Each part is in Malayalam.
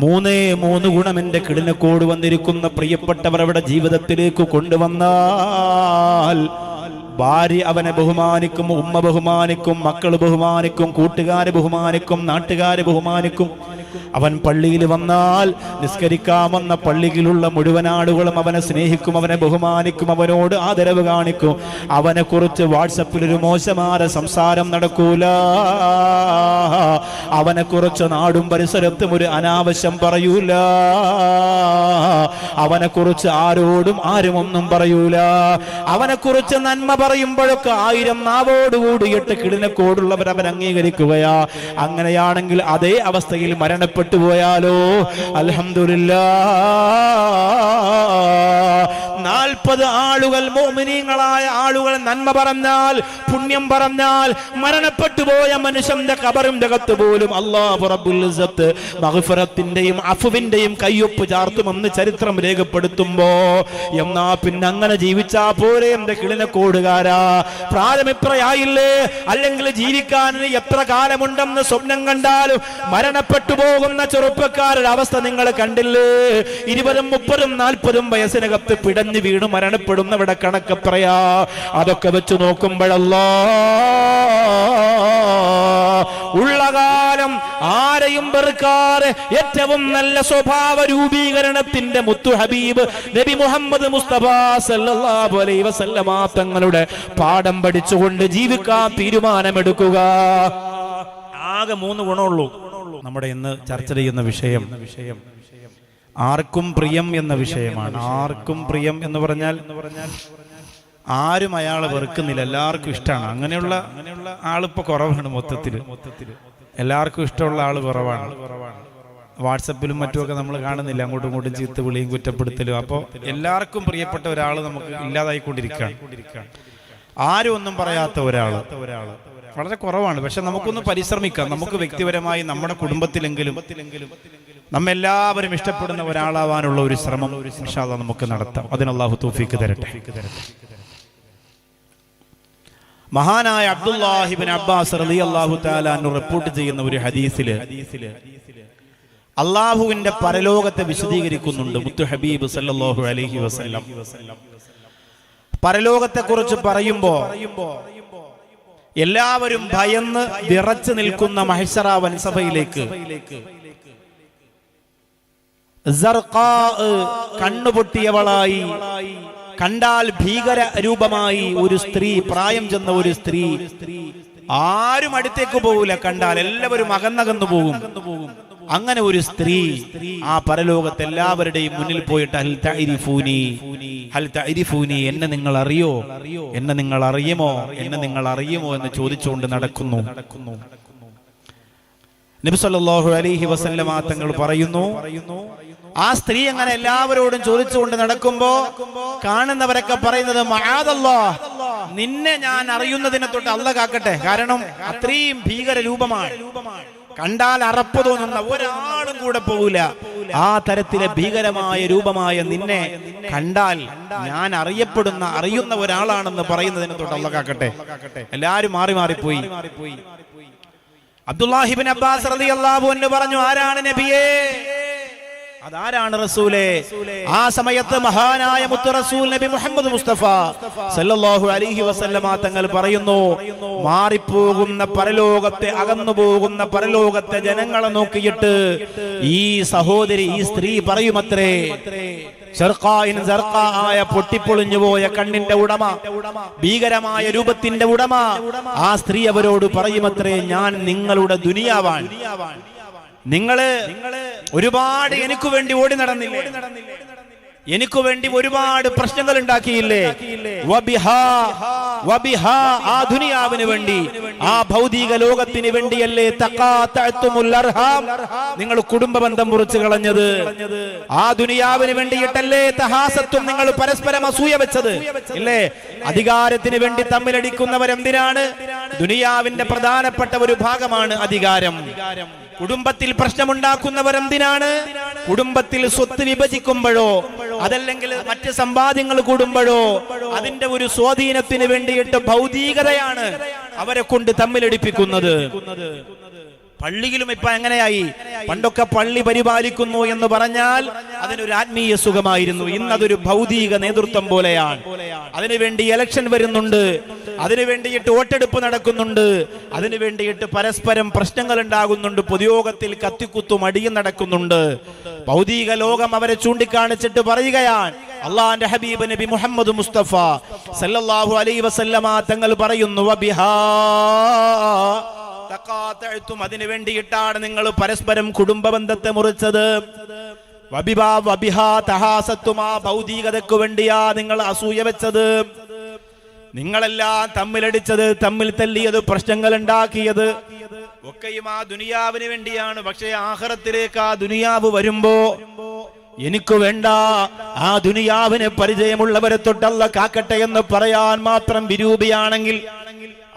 മൂന്ന് ഗുണം എന്റെ കിടിനക്കോട് വന്നിരിക്കുന്ന പ്രിയപ്പെട്ടവർ അവരുടെ ജീവിതത്തിലേക്ക് കൊണ്ടുവന്നാൽ ഭാര്യ അവനെ ബഹുമാനിക്കും, ഉമ്മ ബഹുമാനിക്കും, മക്കൾ ബഹുമാനിക്കും, കൂട്ടുകാരെ ബഹുമാനിക്കും, നാട്ടുകാരെ ബഹുമാനിക്കും. അവൻ പള്ളിയിൽ വന്നാൽ നിസ്കരിക്കാമെന്ന പള്ളിയിലുള്ള മുഴുവൻ ആളുകളും അവനെ സ്നേഹിക്കും, അവനെ ബഹുമാനിക്കും, അവനോട് ആദരവ് കാണിക്കും. അവനെ കുറിച്ച് വാട്സപ്പിൽ ഒരു മോശമായ സംസാരം നടക്കൂല. അവനെ കുറിച്ച് നാടും പരിസരത്തും ഒരു അനാവശ്യം പറയൂല. അവനെ കുറിച്ച് ആരും ഒന്നും പറയൂല. അവനെ കുറിച്ച് നന്മ പറയുമ്പോഴൊക്കെ 1000 നാവോടുകൂടിയിട്ട് കിടിനക്കോടുള്ളവർ അവൻ അംഗീകരിക്കുകയാ. അങ്ങനെയാണെങ്കിൽ അതേ അവസ്ഥയിൽ മരണപ്പെട്ടു പോയാലോ? അൽഹംദുലില്ലാഹ്. 40 ആളുകൾ മുഅ്മിനീങ്ങളായ ആളുകൾ നന്മ പറഞ്ഞാൽ, പുണ്യം പറഞ്ഞാൽ, മരണപ്പെട്ടു പോയ മനുഷ്യന്റെ ഖബറിന്റെ അകത്ത് പോലും അല്ലാഹു റബ്ബുൽ ഇസ്സത്ത് മഗ്ഫിറത്തിന്റെയും അഫ്വിന്റെയും കയ്യൊപ്പ് ചാർത്തുമെന്ന് ചരിത്രം രേഖപ്പെടുത്തുമ്പോ, എന്നാ പിന്നെ അങ്ങനെ ജീവിച്ചാ പോരെ എന്റെ കിളിനക്കോടുകാരാ? പ്രായമിത്രയായില്ലേ? അല്ലെങ്കിൽ ജീവിക്കാൻ എത്ര കാലമുണ്ടെന്ന് സ്വപ്നം കണ്ടാലും മരണപ്പെട്ടു പോകുന്ന ചെറുപ്പക്കാരുടെ അവസ്ഥ നിങ്ങൾ കണ്ടില്ലേ? 20, 30, 40 വയസ്സിനകത്ത് പിടഞ്ഞു വീണ് മരണപ്പെടുന്നവിടെ കണക്കെത്രയാ? അതൊക്കെ വെച്ച് നോക്കുമ്പോഴല്ലോ ഉള്ള കാലം ആരെയും വെറുക്കാതെ ഏറ്റവും നല്ല സ്വഭാവ രൂപീകരണത്തിന്റെ മുത്തു ഹബീബ് നബി മുഹമ്മദ് മുസ്തഫ സല്ലല്ലാഹു അലൈഹി വസല്ലമ തങ്ങളുടെ പാഠം പഠിച്ചുകൊണ്ട് ജീവിക്കാൻ തീരുമാനമെടുക്കുക. ആകെ 3 ഗുണമുള്ളൂ. നമ്മുടെ ഇന്ന് ചർച്ച ചെയ്യുന്ന വിഷയം ആർക്കും പ്രിയം എന്ന വിഷയമാണ്. ആർക്കും പ്രിയം എന്ന് പറഞ്ഞാൽ ആരും അയാളെ വെറുക്കുന്നില്ല, എല്ലാവർക്കും ഇഷ്ടമാണ്. അങ്ങനെയുള്ള ആളിപ്പോ കുറവാണ്. മൊത്തത്തിൽ എല്ലാവർക്കും ഇഷ്ടമുള്ള ആള് കുറവാണ്. വാട്സപ്പിലും മറ്റുമൊക്കെ നമ്മൾ കാണുന്നില്ല, അങ്ങോട്ടും ഇങ്ങോട്ടും ചീത്ത വിളിയും കുറ്റപ്പെടുത്തലും. അപ്പോൾ എല്ലാവർക്കും പ്രിയപ്പെട്ട ഒരാൾ നമുക്ക് ഇല്ലാതായിക്കൊണ്ടിരിക്കുകയാണ്. ആരും ഒന്നും പറയാത്ത ഒരാള് വളരെ കുറവാണ്. പക്ഷെ നമുക്കൊന്ന് പരിശ്രമിക്കാം. നമുക്ക് വ്യക്തിപരമായി നമ്മുടെ കുടുംബത്തിലെങ്കിലും നമ്മെല്ലാവരും ഇഷ്ടപ്പെടുന്ന ഒരാളാവാനുള്ള ഒരു ശ്രമം ഇൻഷാ അല്ലാഹ് നമുക്ക് നടത്താം. അതിന് അല്ലാഹു തൗഫീഖ് തരട്ടെ. മഹാനായ അബ്ദുല്ലാഹി ഇബ്നു അബ്ബാസ് റളിയല്ലാഹു തആല അൻഹു റിപ്പോർട്ട് ചെയ്യുന്ന ഒരു ഹദീസില് അല്ലാഹുവിന്റെ പരലോകത്തെ വിശദീകരിക്കുന്നുണ്ട് മുത്തു ഹബീബ് സല്ലല്ലാഹു അലൈഹി വസല്ലം. പരലോകത്തെ കുറിച്ച് പറയുമ്പോ എല്ലാവരും ഭയന്ന് വിറച്ചു നിൽക്കുന്ന മഹ്ശറ വൻസഭയിലേക്ക് കണ്ണുപൊട്ടിയവളായി, കണ്ടാൽ ഭീകര രൂപമായി ഒരു സ്ത്രീ, പ്രായം ചെന്ന ഒരു സ്ത്രീ, ആരും അടുത്തേക്ക് പോകൂല, കണ്ടാൽ എല്ലാവരും അകന്നകന്നു പോകും. അങ്ങനെ ഒരു സ്ത്രീ ആ പരലോകത്ത് എല്ലാവരുടെയും മുന്നിൽ പോയിട്ട് ഹൽ തഅരിഫൂനി, എന്നെ നിങ്ങൾ അറിയോ, എന്നെ നിങ്ങൾ അറിയുമോ, എന്നെ നിങ്ങൾ അറിയുമോ എന്ന് ചോദിച്ചുകൊണ്ട് നടക്കുന്നു. നബി സല്ലല്ലാഹു അലൈഹി വസല്ലമ തങ്ങൾ പറയുന്നു, ആ സ്ത്രീ അങ്ങനെ എല്ലാവരോടും ചോദിച്ചുകൊണ്ട് നടക്കുമ്പോ കാണുന്നവരൊക്കെ പറയുന്നത് മഅദല്ലാഹ്, നിന്നെ ഞാൻ അറിയുന്നതിനെ തൊട്ട് അല്ലാഹ് കാക്കട്ടെ. കാരണം അത്രയും ഭീകര രൂപമാണ്, കണ്ടാൽ അറപ്പ് തോന്നുന്ന ഒരാളും കൂടെ പോകൂല. ആ തരത്തിലെ ഭീകരമായ രൂപമായ നിന്നെ കണ്ടാൽ ഞാൻ അറിയുന്ന ഒരാളാണെന്ന് പറയുന്നതിനെ തൊട്ട് അല്ലാഹ് കാക്കട്ടെ. എല്ലാരും മാറിപ്പോയി. അബ്ദുല്ലാഹി ഇബ്നു അബ്ബാസ് റളിയല്ലാഹു അൻഹു പറഞ്ഞു, ആരാണ് നബിയേ? അതാരാണ് റസൂലേ? ആ സമയത്ത് മഹാനായ മുത്ത് റസൂൽ നബി മുഹമ്മദ് മുസ്തഫ സല്ലല്ലാഹു അലൈഹി വസല്ലമ തങ്ങൾ പറയുന്നു, മാറിപ്പോകുന്ന പരലോകത്തെ, അകന്നു പോകുന്ന പരലോകത്തെ ജനങ്ങളെ നോക്കിയിട്ട് ഈ സഹോദരി, ഈ സ്ത്രീ പറയുമത്രേ, ആയ പൊട്ടിപ്പൊളിഞ്ഞുപോയ കണ്ണിന്റെ ഉടമ, ഭീകരമായ രൂപത്തിന്റെ ഉടമ, ആ സ്ത്രീ അവരോട് പറയുമത്രേ, ഞാൻ നിങ്ങളുടെ ദുനിയാവാൻ. നിങ്ങള് ഒരുപാട് എനിക്ക് വേണ്ടി ഓടി നടന്നില്ലേ, എനിക്ക് വേണ്ടി ഒരുപാട് പ്രശ്നങ്ങൾ ഉണ്ടാക്കിയില്ലേ, ആ ദുനിയാവിന് വേണ്ടി, ആ ഭൗതിക ലോകത്തിന് വേണ്ടിയല്ലേ നിങ്ങൾ കുടുംബ ബന്ധം മുറിച്ചു കളഞ്ഞത്? ആ ദുനിയാവിന് വേണ്ടിയിട്ടല്ലേ തഹാസത്വം നിങ്ങൾ പരസ്പരം അസൂയ വെച്ചത്? ഇല്ലേ? അധികാരത്തിന് വേണ്ടി തമ്മിലടിക്കുന്നവരെന്തിനാണ്? ദുനിയാവിന്റെ പ്രധാനപ്പെട്ട ഒരു ഭാഗമാണ് അധികാരം. കുടുംബത്തിൽ പ്രശ്നമുണ്ടാക്കുന്നവരെന്തിനാണ്? കുടുംബത്തിൽ സ്വത്ത് വിഭജിക്കുമ്പോഴോ അതല്ലെങ്കിൽ മറ്റ് സമ്പാദ്യങ്ങൾ കൂടുമ്പോഴോ അതിന്റെ ഒരു സ്വാധീനത്തിന് വേണ്ടിയിട്ട് ഭൗതികതയാണ് അവരെ കൊണ്ട് തമ്മിലടിപ്പിക്കുന്നത്. പള്ളിയിലും ഇപ്പൊ എങ്ങനെയായി? പണ്ടൊക്കെ പള്ളി പരിപാലിക്കുന്നു എന്ന് പറഞ്ഞാൽ അതിനൊരു ആത്മീയ സുഖമായിരുന്നു. ഇന്നതൊരു ഭൗതിക നേതൃത്വം പോലെയാണ്. അതിനുവേണ്ടി ഇലക്ഷൻ വരുന്നുണ്ട്, അതിനു വേണ്ടിയിട്ട് വോട്ടെടുപ്പ് നടക്കുന്നുണ്ട്, അതിനു വേണ്ടിയിട്ട് പരസ്പരം പ്രശ്നങ്ങൾ ഉണ്ടാകുന്നുണ്ട്, പൊതുയോഗത്തിൽ കത്തിക്കുത്തും അടിയും നടക്കുന്നുണ്ട്. ഭൗതിക ലോകം അവരെ ചൂണ്ടിക്കാണിച്ചിട്ട് പറയുകയാണ്, അള്ളാന്റെ ഹബീബ് നബി മുഹമ്മദ് മുസ്തഫ സല്ലല്ലാഹു അലൈഹി വസല്ലമ തങ്ങൾ പറയുന്നു, വബിഹാ തഖാതഅതും, അതിനു വേണ്ടിയിട്ടാണ് നിങ്ങൾ പരസ്പരം കുടുംബ ബന്ധത്തെ മുറിച്ചത്. വബിഹാ തഹാസത്തും, ആ ഭൗതികതയ്ക്ക് വേണ്ടിയാ നിങ്ങൾ അസൂയ വെച്ചത്. നിങ്ങളെല്ലാം തമ്മിലടിച്ചത്, തമ്മിൽ തല്ലിയത്, പ്രശ്നങ്ങൾ ഉണ്ടാക്കിയത് ഒക്കെയും ആ ദുനിയാവിന് വേണ്ടിയാണ്. പക്ഷേ ആഖിറത്തിലേക്ക് ആ ദുനിയാവ് വരുമ്പോ എനിക്ക് വേണ്ട, ആ ദുനിയാവിന് പരിചയമുള്ളവരെ തൊട്ടല്ല കാക്കട്ടെ എന്ന് പറയാൻ മാത്രം വിരൂപിയാണെങ്കിൽ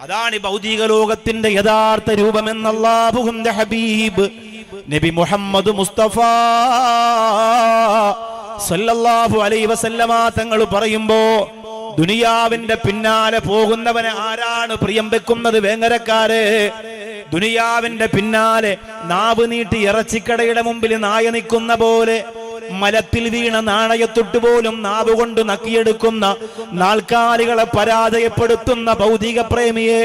അതാണ് ഭൗതിക ലോകത്തിന്റെ യഥാർത്ഥ രൂപമെന്ന് അല്ലാഹുവിന്റെ ഹബീബ് നബി മുഹമ്മദ് മുസ്തഫ സല്ലല്ലാഹു അലൈഹി വസല്ലമ തങ്ങൾ പറയുമ്പോ, ദുനിയാവിന്റെ പിന്നാലെ പോകുന്നവനെ ആരാണ് പ്രിയം വെക്കുന്നത്? വേങ്ങരക്കാരെ, ദുനിയാവിന്റെ പിന്നാലെ നാവ് നീട്ടി ഇറച്ചിക്കടയുടെ മുമ്പിൽ നായ നിൽക്കുന്ന പോലെ, മലത്തിൽ വീണ നാണയത്തൊട്ടുപോലും നാവുകൊണ്ട് നക്കിയെടുക്കുന്ന, നാൽക്കാലികളെ പരാജയപ്പെടുത്തുന്ന ഭൗതിക പ്രേമിയെ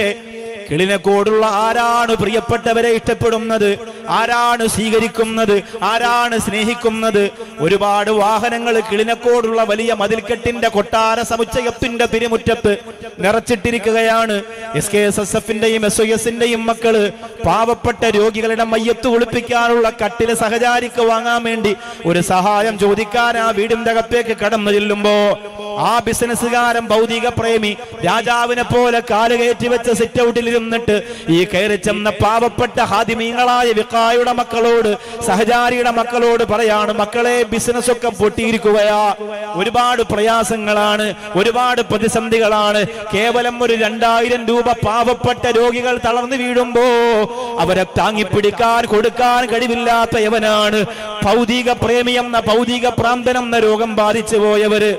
കിളിനക്കോടുള്ള ആരാണ് പ്രിയപ്പെട്ടവരെ ഇഷ്ടപ്പെടുന്നത്? ആരാണ് സ്വീകരിക്കുന്നത്? ആരാണ് സ്നേഹിക്കുന്നത്? ഒരുപാട് വാഹനങ്ങൾ കിളിനക്കോടുള്ള വലിയ മതിൽക്കെട്ടിന്റെ കൊട്ടാര സമുച്ചയത്തിന്റെ തിരുമുറ്റത്ത് നിറച്ചിട്ടിരിക്കുകയാണ്. SKSSFന്റെയും SOSന്റെയും മക്കള് പാവപ്പെട്ട രോഗികളുടെ മയ്യത്ത് ഒളിപ്പിക്കാനുള്ള കട്ടില് സഹചാരിക്ക് വാങ്ങാൻ വേണ്ടി ഒരു സഹായം ചോദിക്കാൻ ആ വീടിന്റെ അകത്തേക്ക് കടന്നു ചെല്ലുമ്പോ, ആ ബിസിനസ്സുകാരൻ ഭൗതിക പ്രേമി രാജാവിനെ പോലെ കാലുകയറ്റി വെച്ച സിറ്റ് ഔട്ടിൽ ഇരുന്നിട്ട് ഈ കയറി ചെന്ന പാവപ്പെട്ട ഹാദിമീങ്ങളായ വിഖായുടെ മക്കളോട്, സഹചാരിയുടെ മക്കളോട് പറയാണ്, മക്കളെ ബിസിനസ് ഒക്കെ പൊട്ടിയിരിക്കുകയാ, ഒരുപാട് പ്രയാസങ്ങളാണ്, ഒരുപാട് പ്രതിസന്ധികളാണ്. കേവലം ഒരു 2000 രൂപ പാവപ്പെട്ട രോഗികൾ തളർന്നു വീഴുമ്പോ അവരെ താങ്ങിപ്പിടിക്കാൻ കൊടുക്കാൻ കഴിവില്ലാത്ത യവനാണ് ഭൗതിക പ്രേമി എന്ന ഭൗതിക പ്രാന്തൻ എന്ന രോഗം ബാധിച്ചു പോയവര്.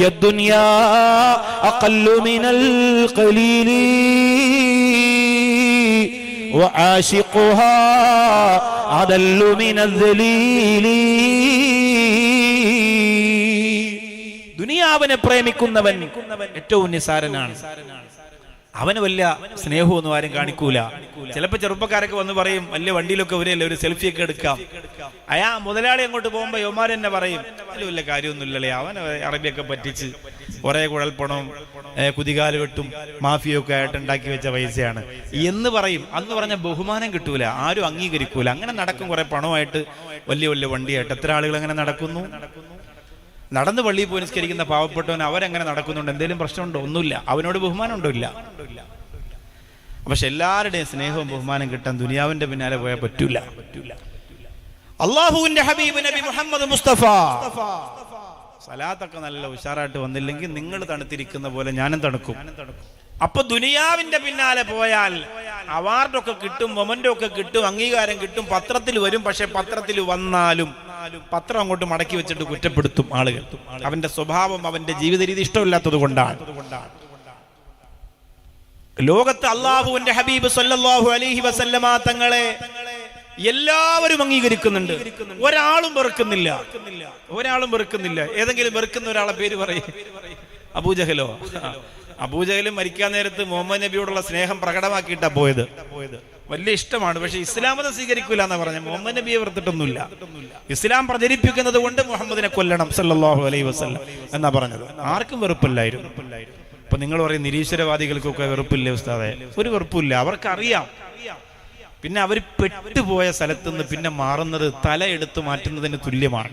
യദ്ദുനിയാ അഖല്ലു മിനൽ ഖലീലി വആശിഖുഹാ അദല്ലു മിനൽ ദലീലി. ദുനിയാവിനെ പ്രേമിക്കുന്നവൻ ഏറ്റവും നിസാരനാണ്. അവന് വലിയ സ്നേഹമൊന്നും ആരും കാണിക്കൂല. ചിലപ്പോ ചെറുപ്പക്കാരൊക്കെ വന്ന് പറയും, വലിയ വണ്ടിയിലൊക്കെ വരികയല്ലേ, ഒരു സെൽഫിയൊക്കെ എടുക്കാം. മുതലാളി അങ്ങോട്ട് പോകുമ്പോ യുവമാർ തന്നെ പറയും, അതിൽ വലിയ കാര്യമൊന്നുമില്ലല്ലേ, അവൻ അറബിയൊക്കെ പറ്റിച്ച് കുറെ കുഴൽപ്പണവും കുതികാല് വെട്ടും മാഫിയൊക്കെ ആയിട്ട് ഉണ്ടാക്കി വെച്ച പൈസയാണ് എന്ന് പറയും. അന്ന് പറഞ്ഞ ബഹുമാനം കിട്ടൂല, ആരും അംഗീകരിക്കൂല. അങ്ങനെ നടക്കും കുറെ പണമായിട്ട്, വലിയ വലിയ വണ്ടിയായിട്ട്. എത്ര ആളുകൾ അങ്ങനെ നടക്കുന്നു? നടന്ന് പള്ളിയിൽ പോയി നിസ്കരിക്കുന്ന പാവപ്പെട്ടവൻ അവരെങ്ങനെ നടക്കുന്നുണ്ട്? എന്തെങ്കിലും പ്രശ്നമുണ്ടോ? ഒന്നുമില്ല. അവനോട് ബഹുമാനം ഉണ്ടോ? ഇല്ല. പക്ഷെ എല്ലാവരുടെയും സ്നേഹവും ബഹുമാനം കിട്ടാൻ ദുനിയാവിന്റെ പിന്നാലെ പോയാൽ പറ്റൂല. അള്ളാഹുവിന്റെ ഹബീബ് നബി മുഹമ്മദ് മുസ്തഫ സലാത്തൊക്കെ നല്ല ഉഷാറായിട്ട് വന്നില്ലെങ്കിൽ നിങ്ങൾ തണുത്തിരിക്കുന്ന പോലെ ഞാനും തണുക്കും. അപ്പൊ ദുനിയാവിന്റെ പിന്നാലെ പോയാൽ അവാർഡൊക്കെ കിട്ടും, മൊമെന്റൊക്കെ കിട്ടും, അംഗീകാരം കിട്ടും, പത്രത്തിൽ വരും. പക്ഷെ പത്രത്തിൽ വന്നാലും പത്രം അങ്ങോട്ട് മടക്കി വെച്ചിട്ട് കുറ്റപ്പെടുത്തും ആളുകൾ. അവന്റെ സ്വഭാവം, അവന്റെ ജീവിത രീതി ഇഷ്ടമില്ലാത്തത് കൊണ്ടാണ്. ലോകത്ത് അള്ളാഹുവിന്റെ ഹബീബ് സല്ലല്ലാഹു അലൈഹി വസല്ലമ തങ്ങളെ എല്ലാവരും അംഗീകരിക്കുന്നുണ്ട്, ഒരാളും വെറുക്കുന്നില്ല. ഏതെങ്കിലും വെറുക്കുന്ന ഒരാളെ പേര് പറയും. അബൂജഹലോ? അബൂജഹലും മരിക്കാൻ നേരത്ത് മുഹമ്മദ് നബിയോടുള്ള സ്നേഹം പ്രകടമാക്കിയിട്ടാ പോയത്. വലിയ ഇഷ്ടമാണ്, പക്ഷെ ഇസ്ലാം മതം സ്വീകരിക്കൂല എന്നാ പറഞ്ഞ. മുഹമ്മദ് നബിയെ വെറുത്തിട്ടൊന്നുമില്ല. ഇസ്ലാം പ്രചരിപ്പിക്കുന്നത് കൊണ്ട് മുഹമ്മദിനെ കൊല്ലണം സല്ലല്ലാഹു അലൈഹി വസല്ലം എന്നാ പറഞ്ഞത്. ആർക്കും വെറുപ്പില്ലായിരുന്നു. ഇപ്പൊ നിങ്ങൾ പറയും നിരീശ്വരവാദികൾക്കൊക്കെ വെറുപ്പില്ലേ ഉസ്താദെ? ഒരു വെറുപ്പില്ല. അവർക്കറിയാം. പിന്നെ അവർ പെട്ടുപോയ സ്ഥലത്തുനിന്ന് പിന്നെ മാറുന്നത് തല എടുത്തു മാറ്റുന്നതിന് തുല്യമാണ്.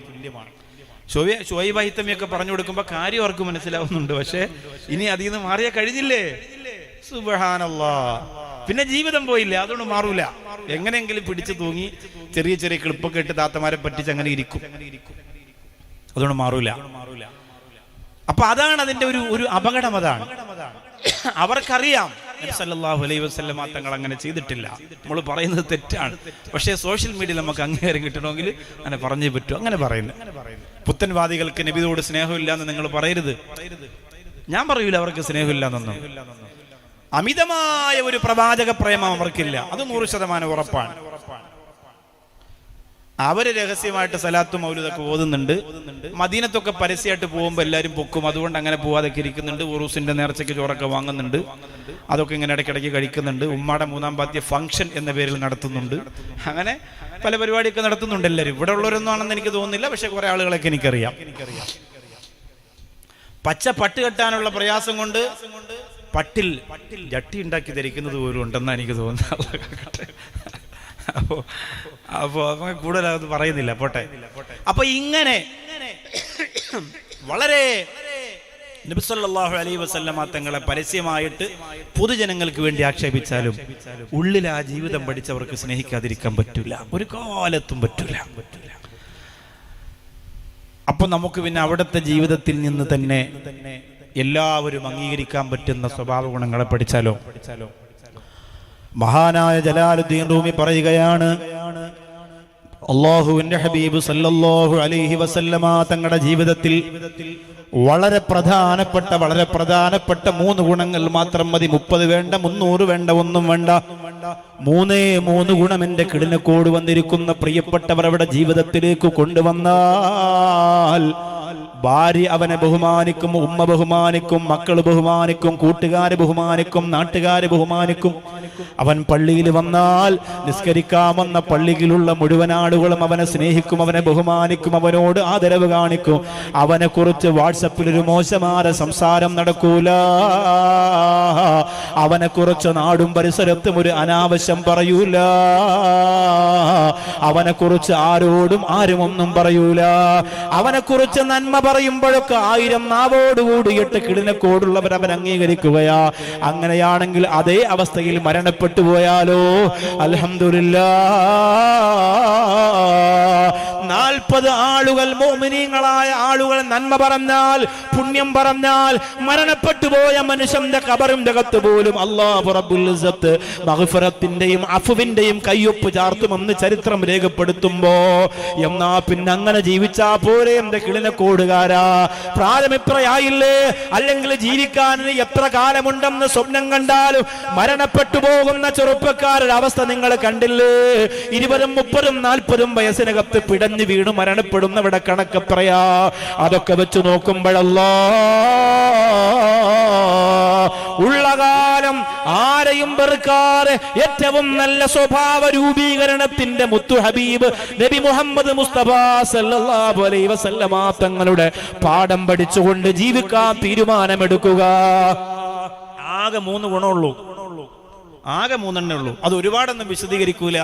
ഷുഐബ് ഹൈത്തമിയൊക്കെ പറഞ്ഞു കൊടുക്കുമ്പോ കാര്യം അവർക്ക് മനസ്സിലാവുന്നുണ്ട്. പക്ഷെ ഇനി അതിൽ നിന്ന് മാറിയാൽ കഴിഞ്ഞില്ലേ? സുബ്ഹാനല്ലാഹ്. പിന്നെ ജീവിതം പോയില്ല, അതുകൊണ്ട് മാറൂല. എങ്ങനെയെങ്കിലും പിടിച്ചു തൂങ്ങി ചെറിയ ചെറിയ ക്ലിപ്പൊക്കെ ഇട്ട് താത്തമാരെ പറ്റിച്ച് അങ്ങനെ ഇരിക്കും, അതുകൊണ്ട് മാറൂല. അപ്പൊ അതാണ് അതിന്റെ ഒരു അപകടം. അതാണ് അവർക്കറിയാം. നബി സല്ലല്ലാഹു അലൈഹി വസല്ലം തങ്ങൾ അങ്ങനെ ചെയ്തിട്ടില്ല. നമ്മൾ പറയുന്നത് തെറ്റാണ്. പക്ഷേ സോഷ്യൽ മീഡിയയിൽ നമുക്ക് അംഗീകാരം കിട്ടണമെങ്കിൽ അങ്ങനെ പറഞ്ഞേ പറ്റൂ. അങ്ങനെ പറയുന്നു. പുത്തൻവാദികൾക്ക് നബിയോട് സ്നേഹമില്ല എന്ന് നിങ്ങൾ പറയരുത്. ഞാൻ പറയൂല അവർക്ക് സ്നേഹമില്ല എന്നൊന്നും. അമിതമായ ഒരു പ്രവാചക പ്രേമം അവർക്കില്ല, അത് 100% ഉറപ്പാണ്. അവര് രഹസ്യമായിട്ട് സലാത്തും മൗലൂദൊക്കെ ഓതുന്നുണ്ട്. മദീനത്തൊക്കെ പരസ്യമായിട്ട് പോകുമ്പോൾ എല്ലാവരും പൊക്കും, അതുകൊണ്ട് അങ്ങനെ പോവാതൊക്കെ ഇരിക്കുന്നുണ്ട്. ഉറൂസിന്റെ നേർച്ചയ്ക്ക് ചോറൊക്കെ വാങ്ങുന്നുണ്ട്, അതൊക്കെ ഇങ്ങനെ ഇടയ്ക്കിടയ്ക്ക് കഴിക്കുന്നുണ്ട്. ഉമ്മാടെ 3-ാം പാത്തിയ ഫംഗ്ഷൻ എന്ന പേരിൽ നടത്തുന്നുണ്ട്. അങ്ങനെ പല പരിപാടിയൊക്കെ നടത്തുന്നുണ്ട് എല്ലാവരും. ഇവിടെ ഉള്ളവരൊന്നും ആണെന്ന് എനിക്ക് തോന്നുന്നില്ല, പക്ഷെ കുറെ ആളുകളൊക്കെ എനിക്കറിയാം. പച്ച പട്ട് കെട്ടാനുള്ള പ്രയാസം കൊണ്ട് പട്ടിൽ ജട്ടി ഉണ്ടാക്കി ധരിക്കുന്നത് പോലും ഉണ്ടെന്നാണ് എനിക്ക് തോന്നുന്നത്. അപ്പോ കൂടുതൽ അത് പറയുന്നില്ല, പോട്ടെ. അപ്പൊ ഇങ്ങനെ വളരെ നബി സല്ലല്ലാഹു അലൈഹി വസല്ലമ തങ്ങളെ പരസ്യമായിട്ട് പൊതുജനങ്ങൾക്ക് വേണ്ടി ആക്ഷേപിച്ചാലും ഉള്ളിൽ ആ ജീവിതം പഠിച്ചവർക്ക് സ്നേഹിക്കാതിരിക്കാൻ പറ്റില്ല, ഒരു കാലത്തും പറ്റില്ല. അപ്പൊ നമുക്ക് പിന്നെ അവിടുത്തെ ജീവിതത്തിൽ നിന്ന് തന്നെ എല്ലാവരും അംഗീകരിക്കാൻ പറ്റുന്ന സ്വഭാവ ഗുണങ്ങളെ പഠിച്ചാലോ? മഹാനായ ജലാലുദ്ദീൻ റൂമി പറയുകയാണ്, അല്ലാഹുവിന്റെ ഹബീബ് സല്ലല്ലാഹു അലൈഹി വസല്ലമ തങ്ങളുടെ ജീവിതത്തിൽ വളരെ പ്രധാനപ്പെട്ട 3 ഗുണങ്ങൾ മാത്രം മതി. 30 വേണ്ട, 300 വേണ്ട, ഒന്നും വേണ്ട. 3 ഗുണം എന്റെ കിടിനക്കോട് വന്നിരിക്കുന്ന പ്രിയപ്പെട്ടവർ അവിടെ ജീവിതത്തിലേക്ക് കൊണ്ടുവന്നാൽ ഭാര്യ അവനെ ബഹുമാനിക്കും, ഉമ്മ ബഹുമാനിക്കും, മക്കൾ ബഹുമാനിക്കും, കൂട്ടുകാരെ ബഹുമാനിക്കും, നാട്ടുകാരെ ബഹുമാനിക്കും. അവൻ പള്ളിയിൽ വന്നാൽ നിസ്കരിക്കാമെന്ന പള്ളിയിലുള്ള മുഴുവൻ ആളുകളും അവനെ സ്നേഹിക്കും, അവനെ ബഹുമാനിക്കും, അവനോട് ആദരവ് കാണിക്കും. അവനെ കുറിച്ച് വാട്സപ്പിൽ ഒരു മോശമായ സംസാരം നടക്കൂല. അവനെ കുറിച്ച് നാടും പരിസരത്തും ഒരു അനാവശ്യം പറയൂല. അവനെ കുറിച്ച് ആരോടും ആരും ഒന്നും പറയൂല. അവനെ കുറിച്ച് നന്മ പറയുമ്പോഴൊക്കെ 1000 നാവോടുകൂടി 8 കിടിനക്കോടുള്ളവർ അവൻ അംഗീകരിക്കുകയാ. അങ്ങനെയാണെങ്കിൽ അതേ അവസ്ഥയിൽ മരണപ്പെട്ടു പോയാലോ? അൽഹംദുലില്ലാഹ്. 40 ആളുകൾ, മോമിനീങ്ങളായ ആളുകൾ നന്മ പറഞ്ഞാൽ, പുണ്യം പറഞ്ഞാൽ, മരണപ്പെട്ടു പോയ മനുഷ്യന്റെ ഖബറിന്റെ അകത്ത് പോലും അല്ലാഹു റബ്ബുൽ ഇസ്സത്ത് മഗ്ഫിറത്തിന്റെയും അഫ്വിന്റെയും കയ്യൊപ്പ് ചാർത്തുമെന്ന് ചരിത്രം രേഖപ്പെടുത്തുമ്പോ, എന്നാ പിന്നെ അങ്ങനെ ജീവിച്ചാ പോരെ എന്റെ കിളിനക്കോടുകാരാ? പ്രായമിത്രയായില്ലേ? അല്ലെങ്കിൽ ജീവിക്കാൻ എത്ര കാലമുണ്ടെന്ന് സ്വപ്നം കണ്ടാലും മരണപ്പെട്ടു പോകുന്ന ചെറുപ്പക്കാരുടെ അവസ്ഥ നിങ്ങൾ കണ്ടില്ലേ? 20, 30, 40 വയസ്സിനകത്ത് പിടഞ്ഞു വീണ് മരണപ്പെടുന്നവിടെ കണക്കെത്രയാ? അതൊക്കെ വെച്ച് നോക്കുമ്പോഴല്ലോ ഉള്ള കാലം ആരെയും വെറുക്കാതെ ഏറ്റവും നല്ല സ്വഭാവ രൂപീകരണത്തിന്റെ മുത്തു ഹബീബ് നബി മുഹമ്മദ് മുസ്തഫ സല്ലല്ലാഹു അലൈഹി വസല്ലമ തങ്ങളുടെ പാഠം പഠിച്ചുകൊണ്ട് ജീവിക്കാൻ തീരുമാനമെടുക്കുക. ആകെ 3 ഗുണമുള്ളൂ, ആകെ 3 എണ്ണേ ഉള്ളൂ. അത് ഒരുപാടൊന്നും വിശദീകരിക്കൂല.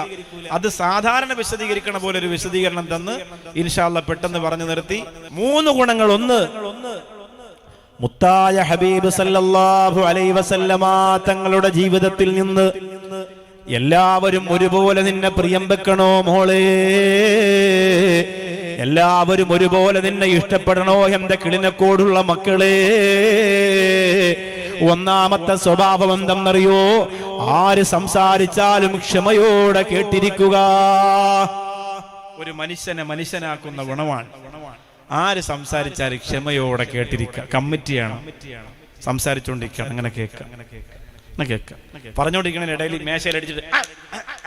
അത് സാധാരണ വിശദീകരിക്കണ പോലെ ഒരു വിശദീകരണം തന്ന് ഇൻഷാ അല്ലാഹ് പെട്ടെന്ന് പറഞ്ഞു നിർത്തി. 3 ഗുണങ്ങൾ. 1, മുത്തായ ഹബീബ് സല്ലല്ലാഹു അലൈഹി വസല്ലമ തങ്ങളുടെ ജീവിതത്തിൽ നിന്ന് എല്ലാവരും ഒരുപോലെ നിന്നെ പ്രിയം വെക്കണോ മോളെ? എല്ലാവരും ഒരുപോലെ നിന്നെ ഇഷ്ടപ്പെടണോ എന്റെ കിളിനക്കോടുള്ള മക്കളെ? ഒന്നാമത്തെ സ്വഭാവം എന്തെന്നറിയോ? ആര് സംസാരിച്ചാലും ക്ഷമയോടെ കേട്ടിരിക്കുക. ഒരു മനുഷ്യനെ മനുഷ്യനാക്കുന്ന ഗുണമാണ്. ആര് സംസാരിച്ചാലും ക്ഷമയോടെ കേട്ടിരിക്കുക. കമ്മിറ്റിയാണ്, സംസാരിച്ചുകൊണ്ടിരിക്കണം, അങ്ങനെ കേൾക്കാം, പറഞ്ഞുകൊണ്ടിരിക്കണ ഇടയിൽ മേശയിൽ അടിച്ചിട്ട്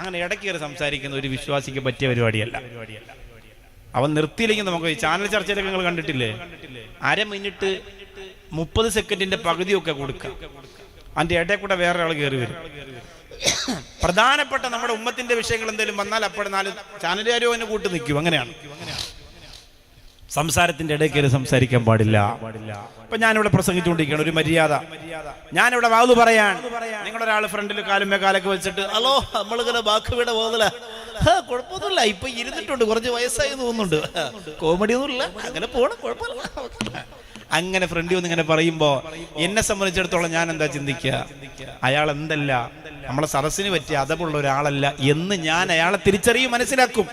അങ്ങനെ ഇടയ്ക്കേറി സംസാരിക്കുന്ന ഒരു വിശ്വാസിക്ക് പറ്റിയ പരിപാടിയല്ല. അവൻ നിർത്തിയില്ലെങ്കിൽ നമുക്ക് ഈ ചാനൽ ചർച്ചയിലൊക്കെ നിങ്ങൾ കണ്ടിട്ടില്ലേ? 1/2 മിനിറ്റ് 30 സെക്കൻഡിന്റെ പകുതിയൊക്കെ കൊടുക്കുക. അതിന്റെ ഇടയിൽ കൂടെ വേറെ ആൾ കയറി വരും. പ്രധാനപ്പെട്ട നമ്മുടെ ഉമ്മത്തിന്റെ വിഷയങ്ങൾ എന്തെങ്കിലും വന്നാൽ അപ്പോൾ 4 ചാനലുകാരോ അതിനെ കൂട്ട് നിൽക്കും. അങ്ങനെയാണ്. സംസാരത്തിന്റെ ഇടയിൽ കയറി സംസാരിക്കാൻ പാടില്ല. അപ്പൊ ഞാനിവിടെ പ്രസംഗിച്ചുകൊണ്ടിരിക്കുകയാണ്, ഒരു മര്യാദ. ഞാനിവിടെ വാതു പറയാൻ, നിങ്ങളുടെ ഒരാൾ ഫ്രണ്ടിൽ കാലുമേ കാലൊക്കെ വെച്ചിട്ട് ഹലോ നമ്മളിങ്ങനെ ബാക്കിവിടെ പോകുന്നില്ല, കുഴപ്പമൊന്നുമില്ല, ഇപ്പൊ ഇരുന്നിട്ടുണ്ട്, കുറച്ച് വയസ്സായി തോന്നുന്നുണ്ട്, കോമഡി ഒന്നുമില്ല, അങ്ങനെ പോണം, കുഴപ്പമില്ല. അങ്ങനെ ഫ്രണ്ടി ഒന്ന് ഇങ്ങനെ പറയുമ്പോ എന്നെ സംബന്ധിച്ചിടത്തോളം ഞാൻ എന്താ ചിന്തിക്കുക? അയാൾ എന്തല്ല, നമ്മളെ സദസ്സിന് പറ്റിയ അതമുള്ള ഒരാളല്ല എന്ന് ഞാൻ അയാളെ തിരിച്ചറിയും, മനസ്സിലാക്കും.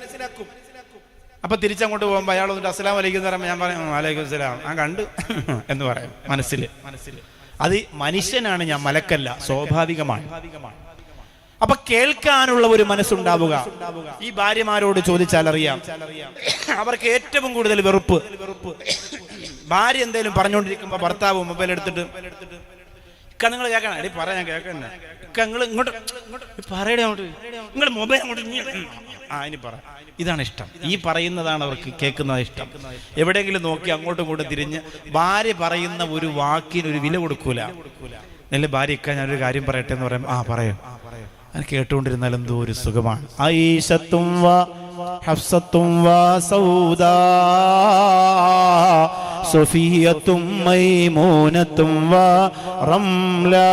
അപ്പൊ തിരിച്ചങ്ങോട്ട് പോകുമ്പോ അയാൾ വന്നിട്ട് അസ്സലാമു അലൈക്കും എന്ന് പറയുമ്പോൾ ഞാൻ പറയും വലൈക്കും സലാം, ആ കണ്ടു എന്ന് പറയാം മനസ്സിൽ. അത് മനുഷ്യനാണ് ഞാൻ, മലക്കല്ല, സ്വാഭാവികമാണ്. അപ്പൊ കേൾക്കാനുള്ള ഒരു മനസ്സുണ്ടാവുക. ഈ ഭാര്യമാരോട് ചോദിച്ചാൽ അറിയാം, അവർക്ക് ഏറ്റവും കൂടുതൽ വെറുപ്പ് ഭാര്യ എന്തെങ്കിലും പറഞ്ഞുകൊണ്ടിരിക്കുമ്പോ ഭർത്താവ് മൊബൈൽ എടുത്തിട്ട് ഇക്ക നിങ്ങൾ കേൾക്കണം, അടി പറയാൻ ഞാൻ കേൾക്കണ്ട, ഇക്ക നിങ്ങൾ ഇങ്ങോട്ട് പറയണേ, അങ്ങോട്ട് നിങ്ങൾ മൊബൈൽ അങ്ങോട്ട് ഇനി പറ. ഇതാണ് ഇഷ്ടം. ഈ പറയുന്നതാണ് അവർക്ക് കേൾക്കുന്നത് ഇഷ്ടം. എവിടെയെങ്കിലും നോക്കി അങ്ങോട്ടും ഇങ്ങോട്ടും തിരിഞ്ഞ് ഭാര്യ പറയുന്ന ഒരു വാക്കിന് ഒരു വില കൊടുക്കൂല. നല്ല ഭാര്യയൊക്കെ ഞാനൊരു കാര്യം പറയട്ടെ എന്ന് പറയും. പറയും. അത് കേട്ടുകൊണ്ടിരുന്നാൽ എന്തോ ഒരു സുഖമാണ്. ആയിഷത്തും വാ ഹഫ്സത്തും വാ സൗദാ സഫിയത്തും മൈമൂനത്തും വാ റംലാ.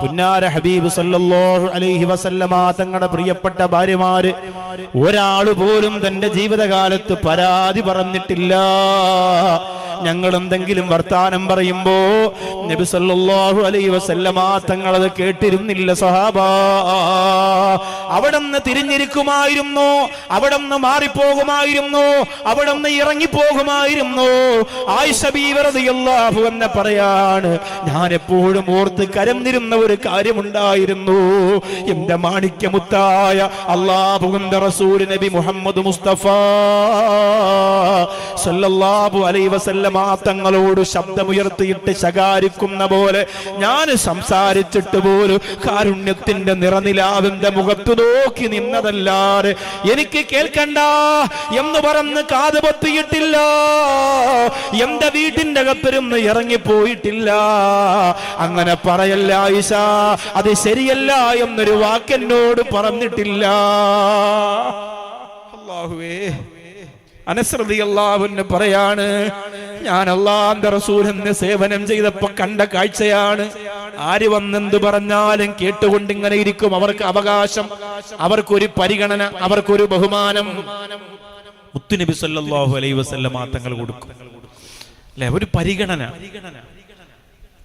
പുന്നാര ഹബീബ് സല്ലല്ലാഹു അലൈഹി വസല്ലമ തങ്ങളുടെ പ്രിയപ്പെട്ട ഭാര്യമാര് ഒരാള് പോലും തന്റെ ജീവിതകാലത്ത് പരാതി പറഞ്ഞിട്ടില്ല. ഞങ്ങൾ എന്തെങ്കിലും വർത്താനം പറയുമ്പോ നബി സല്ലല്ലാഹു അലൈഹി വസല്ലമ തങ്ങളത് കേട്ടിരുന്നില്ല. സഹാബാ, അവിടുന്ന് തിരിഞ്ഞിരിക്കുമായിരുന്നു, അവിടുന്ന് മാറിപ്പോകുമായിരുന്നു, അവിടുന്ന് ഇറങ്ങിപ്പോകുമായിരുന്നു. ആയിഷ ബീവി റളിയല്ലാഹു അൻഹ പറയാണ്, ഞാൻ എപ്പോഴും ഓർത്ത് കരഞ്ഞിരുന്ന ഒരു കാര്യമുണ്ടായിരുന്നു. എന്റെ മാണിക്യമുത്തായ അല്ലാഹുവിന്റെ റസൂൽ നബി മുഹമ്മദ് മുസ്തഫ സല്ലല്ലാഹു അലൈഹി വസല്ലമ തങ്ങളോട് ശബ്ദമുയർത്തിയിട്ട് ശകാരിക്കുന്ന പോലെ ഞാൻ സംസാരിച്ചിട്ട് പോലും കാരുണ്യത്തിന്റെ നിറനിലാവിന്റെ മുഖത്ത് നോക്കി നിന്നതല്ലാതെ എനിക്ക് കേൾക്കണ്ട എന്ന് പറഞ്ഞ് കാത് പൊത്തിയിട്ടില്ല. എന്റെ വീട്ടിന്റെ അകത്തിരുന്ന് ഇറങ്ങിപ്പോയിട്ടില്ല. അങ്ങനെ പറയല്ല ആയിഷ, അത് ശരിയല്ല എന്നൊരു വാക്കെന്നോട് പറഞ്ഞിട്ടില്ല. അല്ലാഹുവേ, അനസ് റളിയല്ലാഹു അൻഹു പറയാണ്, ഞാൻ അല്ലാഹുവിന്റെ റസൂലിന് സേവനം ചെയ്തപ്പോ കണ്ട കാഴ്ചയാണ്. ആര് വന്നെന്ത് പറഞ്ഞാലും കേട്ടുകൊണ്ട് ഇങ്ങനെ ഇരിക്കും. അവർക്ക് അവകാശം, അവർക്കൊരു പരിഗണന, അവർക്കൊരു ബഹുമാനം മുത്തുനബി സല്ലല്ലാഹു അലൈഹി വസല്ലമ തങ്ങൾ കൊടുക്കും. അല്ലെ, ഒരു പരിഗണന.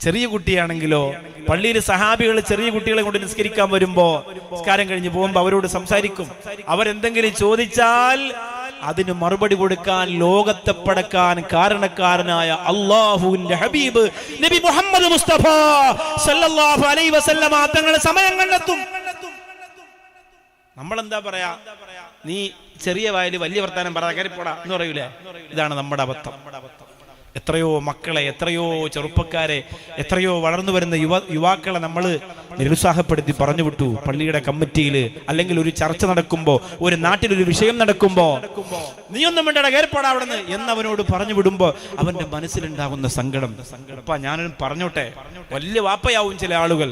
ചെറിയ കുട്ടിയാണെങ്കിലോ, പള്ളിയിൽ സഹാബികൾ ചെറിയ കുട്ടികളെ കൊണ്ട് നിസ്കരിക്കാൻ വരുമ്പോ, നിസ്കാരം കഴിഞ്ഞ് പോകുമ്പോ അവരോട് സംസാരിക്കും. അവരെന്തെങ്കിലും ചോദിച്ചാൽ അതിന് മറുപടി കൊടുക്കാൻ ലോകത്തെ പടക്കാൻ കാരണക്കാരനായ അല്ലാഹുവിന്റെ ഹബീബ് നബി മുഹമ്മദ് മുസ്തഫ സല്ലല്ലാഹു അലൈഹി വസല്ലമ തങ്ങളെ സമയം കണ്ടെത്തും. നമ്മളെന്താ പറയാ, നീ ചെറിയ വായിൽ വലിയ വർത്താനം പറയാ കയറിപ്പോടാ എന്ന് പറയൂലേ? ഇതാണ് നമ്മുടെ അബദ്ധം. എത്രയോ മക്കളെ, എത്രയോ ചെറുപ്പക്കാരെ, എത്രയോ വളർന്നു വരുന്ന യുവാക്കളെ നമ്മൾ നിരുത്സാഹപ്പെടുത്തി പറഞ്ഞു വിട്ടു. പള്ളിയുടെ കമ്മിറ്റിയിൽ അല്ലെങ്കിൽ ഒരു ചർച്ച നടക്കുമ്പോ, ഒരു നാട്ടിലൊരു വിഷയം നടക്കുമ്പോ, നീ ഒന്നും വേണ്ട കയറിപ്പോടാ അവിടെ നിന്ന് എന്നവനോട് പറഞ്ഞു വിടുമ്പോ അവന്റെ മനസ്സിലുണ്ടാകുന്ന സങ്കടം. അപ്പ ഞാനും പറഞ്ഞോട്ടെ, വലിയ വാപ്പയാവും ചില ആളുകൾ,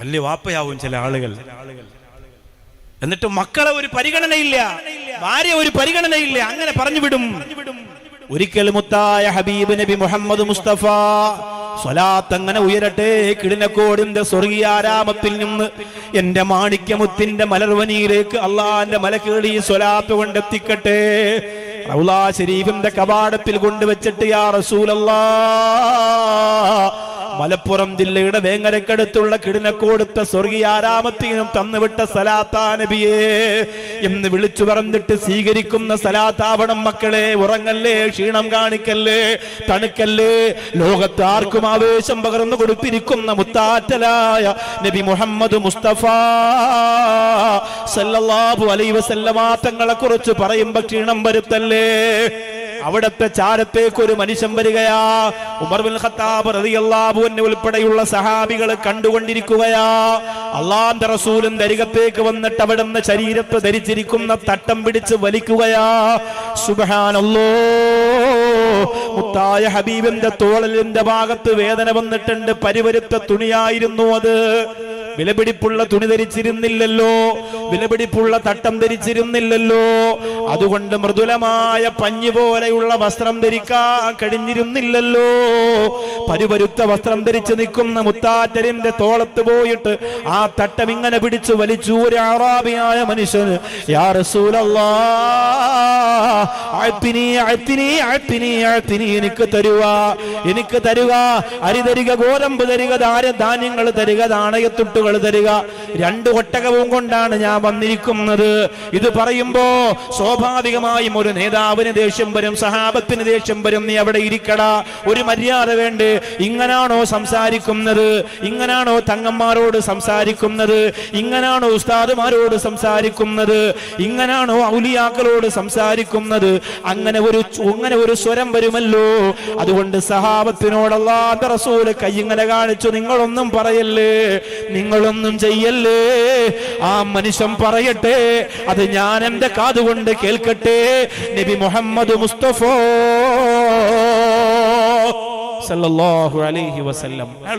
വലിയ വാപ്പയാവും ചില ആളുകൾ. എന്നിട്ട് മക്കളെ ഒരു പരിഗണനയില്ല, ഭാര്യ ഒരു പരിഗണനയില്ല, അങ്ങനെ പറഞ്ഞു വിടും. ഒരിക്കൽ മുത്തായ ഹബീബ് നബി മുഹമ്മദ് മുസ്തഫ സ്വലാത്ത് അങ്ങനെ ഉയരട്ടെ, കിടിനക്കോടിന്റെ സ്വർഗീയാരാമത്തിൽ നിന്ന് എന്റെ മാണിക്യമുത്തിന്റെ മലർവനിയിലേക്ക് അള്ളാന്റെ മലക്കേടി സ്വലാത്ത് കൊണ്ടെത്തിക്കട്ടെ. റൗളാ ശരീഫിന്റെ കവാടത്തിൽ കൊണ്ടുവച്ചിട്ട് യാ റസൂലല്ലാഹ്, മലപ്പുറം ജില്ലയുടെ വേങ്ങരക്കടുത്തുള്ള കിടിനക്കോടുത്ത സ്വർഗീയാരാമത്തിനും തന്നുവിട്ട സലാത്താ നബിയേ എന്ന് വിളിച്ചു പറഞ്ഞിട്ട് സ്വീകരിക്കുന്ന സലാത്താവണം മക്കളെ. ഉറങ്ങല്ലേ, ക്ഷീണം കാണിക്കല്ലേ, തണുക്കല്ലേ. ലോകത്ത് ആർക്കും ആവേശം പകർന്നു കൊടുത്തിരിക്കുന്ന മുത്താറ്റലായ നബി മുഹമ്മദ് മുസ്തഫ സല്ലല്ലാഹു അലൈഹി വസല്ലമ തങ്ങളെ കുറിച്ച് പറയുമ്പോ ക്ഷീണം വരുത്തല്ലേ. അവിടത്തെ ചാരത്തേക്ക് ഒരു മനുഷ്യൻ വരികയാ. ഉമർ ബിൻ ഖത്താബ് റളിയല്ലാഹു അൻഹു ഉൾപ്പെടെയുള്ള സഹാബികൾ കണ്ടുകൊണ്ടിരിക്കുകയാ. അല്ലാഹുവിന്റെ റസൂലിന്റെ അരികത്തേക്ക് വന്നിട്ട് അവിടുന്ന് ശരീരത്തെ ധരിച്ചിരിക്കുന്ന തട്ടം പിടിച്ച് വലിക്കുകയാ. സുബ്ഹാനല്ലാഹ്, മുത്തായ ഹബീബിന്റെ തോളിന്റെ ഭാഗത്ത് വേദന വന്നിട്ടുണ്ട്. പരിവരുത്ത തുണിയായിരുന്നു അത്. വിലപിടിപ്പുള്ള തുണി ധരിച്ചിരുന്നില്ലല്ലോ, വിലപിടിപ്പുള്ള തട്ടം ധരിച്ചിരുന്നില്ലല്ലോ. അതുകൊണ്ട് മൃദുലമായ പഞ്ഞി പോലെയുള്ള വസ്ത്രം ധരിക്കാൻ കഴിഞ്ഞിരുന്നില്ലല്ലോ. പരിവരുത്ത വസ്ത്രം ധരിച്ച് നിൽക്കുന്ന മുത്താറ്റലിന്റെ തോളത്ത് പോയിട്ട് ആ തട്ടം ഇങ്ങനെ പിടിച്ചു വലിച്ചു. ഒരു അറാബിയായ മനുഷ്യന് യാ റസൂലല്ലാഹ്, എനിക്ക് തരുക, എനിക്ക് തരുക, അരി തരിക, ഗോതമ്പ് തരിക, ധാന്യങ്ങൾ തരിക, നാണയത്തുട്ടുകൾ തരിക. 2 ഒട്ടകവും കൊണ്ടാണ് ഞാൻ വന്നിരിക്കുന്നത്. ഇത് പറയുമ്പോ സ്വാഭാവികമായും ഒരു നേതാവിന് ദേഷ്യം വരും, സഹാബത്തിന് ദേഷ്യം വരും. നീ അവിടെ ഇരിക്കടാ, ഒരു മര്യാദ വേണ്ടേ? ഇങ്ങനാണോ സംസാരിക്കുന്നത്? ഇങ്ങനാണോ തങ്ങന്മാരോട് സംസാരിക്കുന്നത്? ഇങ്ങനാണോ ഉസ്താദുമാരോട് സംസാരിക്കുന്നത്? ഇങ്ങനാണോ ഔലിയാക്കളോട് സംസാരിക്കുന്നത്? അങ്ങനെ ഒരു സ്വരം വരുമല്ലോ. അതുകൊണ്ട് സഹാബത്തിനോട് അല്ലാഹുവിന്റെ റസൂൽ കൈ ഇങ്ങനെ കാണിച്ചു, നിങ്ങളൊന്നും പറയല്ലേ, നിങ്ങൾ നിങ്ങളൊന്നും ചെയ്യല്ലേ, ആ മനുഷ്യൻ പറയട്ടെ, അത് ഞാൻ എന്റെ കാതുകൊണ്ട് കേൾക്കട്ടെ. നബി മുഹമ്മദ് മുസ്തഫ സല്ലല്ലാഹു അലൈഹി വസല്ലം അയാൾ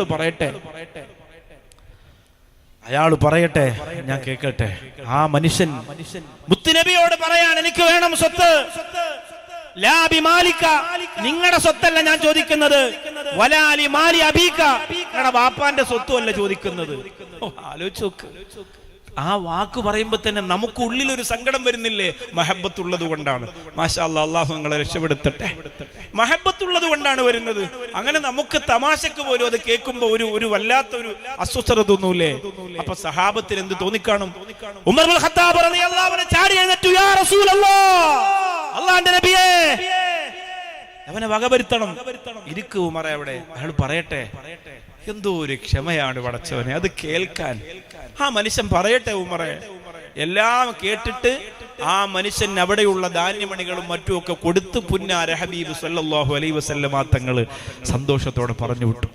പറയട്ടെ, ഞാൻ കേൾക്കട്ടെ. ആ മനുഷ്യൻ മുത്തുനബിയോട് പറയാൻ, എനിക്ക് വേണം സ്വത്ത്. ലാ ബിമാലിക, നിങ്ങളുടെ സ്വത്തല്ല ഞാൻ ചോദിക്കുന്നത്. വലാലി മാലി അബീക, നിങ്ങളുടെ ബാപ്പാന്റെ സ്വത്തും അല്ല ചോദിക്കുന്നത്. ആലോചിച്ച് നോക്ക്. ആ വാക്ക് പറയുമ്പോ തന്നെ നമുക്ക് ഉള്ളിലൊരു സങ്കടം വരുന്നില്ലേ? മഹബത്തുള്ളത് കൊണ്ടാണ്. മാഷാ അല്ലാഹ്, അള്ളാഹു നിങ്ങളെ രക്ഷപ്പെടുത്തട്ടെ. മഹബത്തുള്ളത് കൊണ്ടാണ് വരുന്നത്. അങ്ങനെ നമുക്ക് തമാശക്ക് പോലും അത് കേൾക്കുമ്പോ ഒരു വല്ലാത്തൊരു അസ്വസ്ഥത തോന്നൂലേ? അപ്പൊ സഹാബത്തിന് എന്ത് തോന്നിക്കാണും? ഉമർ ഇബ്നുൽ ഖത്താബ് റളിയല്ലാഹു അൻഹു ചാടി എഴുന്നേറ്റു, യാ റസൂലല്ലാഹ്, അല്ലാഹുവിന്റെ നബിയേ, അവനെ വകവരുത്തണം. ഇരിക്കൂ ഉമറേ അവിടെ. അയാൾ പറയട്ടെ. എന്തോ ഒരു ക്ഷമയാണ് പടച്ചവനെ അത് കേൾക്കാൻ. ആ മനുഷ്യൻ പറയട്ടെ ഉമറേ. എല്ലാം കേട്ടിട്ട് ആ മനുഷ്യൻ അവിടെയുള്ള ധാന്യമണികളും മറ്റുമൊക്കെ കൊടുത്ത് പുന്നാര ഹബീബ് സല്ലല്ലാഹു അലൈഹി വസല്ലമ തങ്ങൾ സന്തോഷത്തോടെ പറഞ്ഞു വിട്ടു.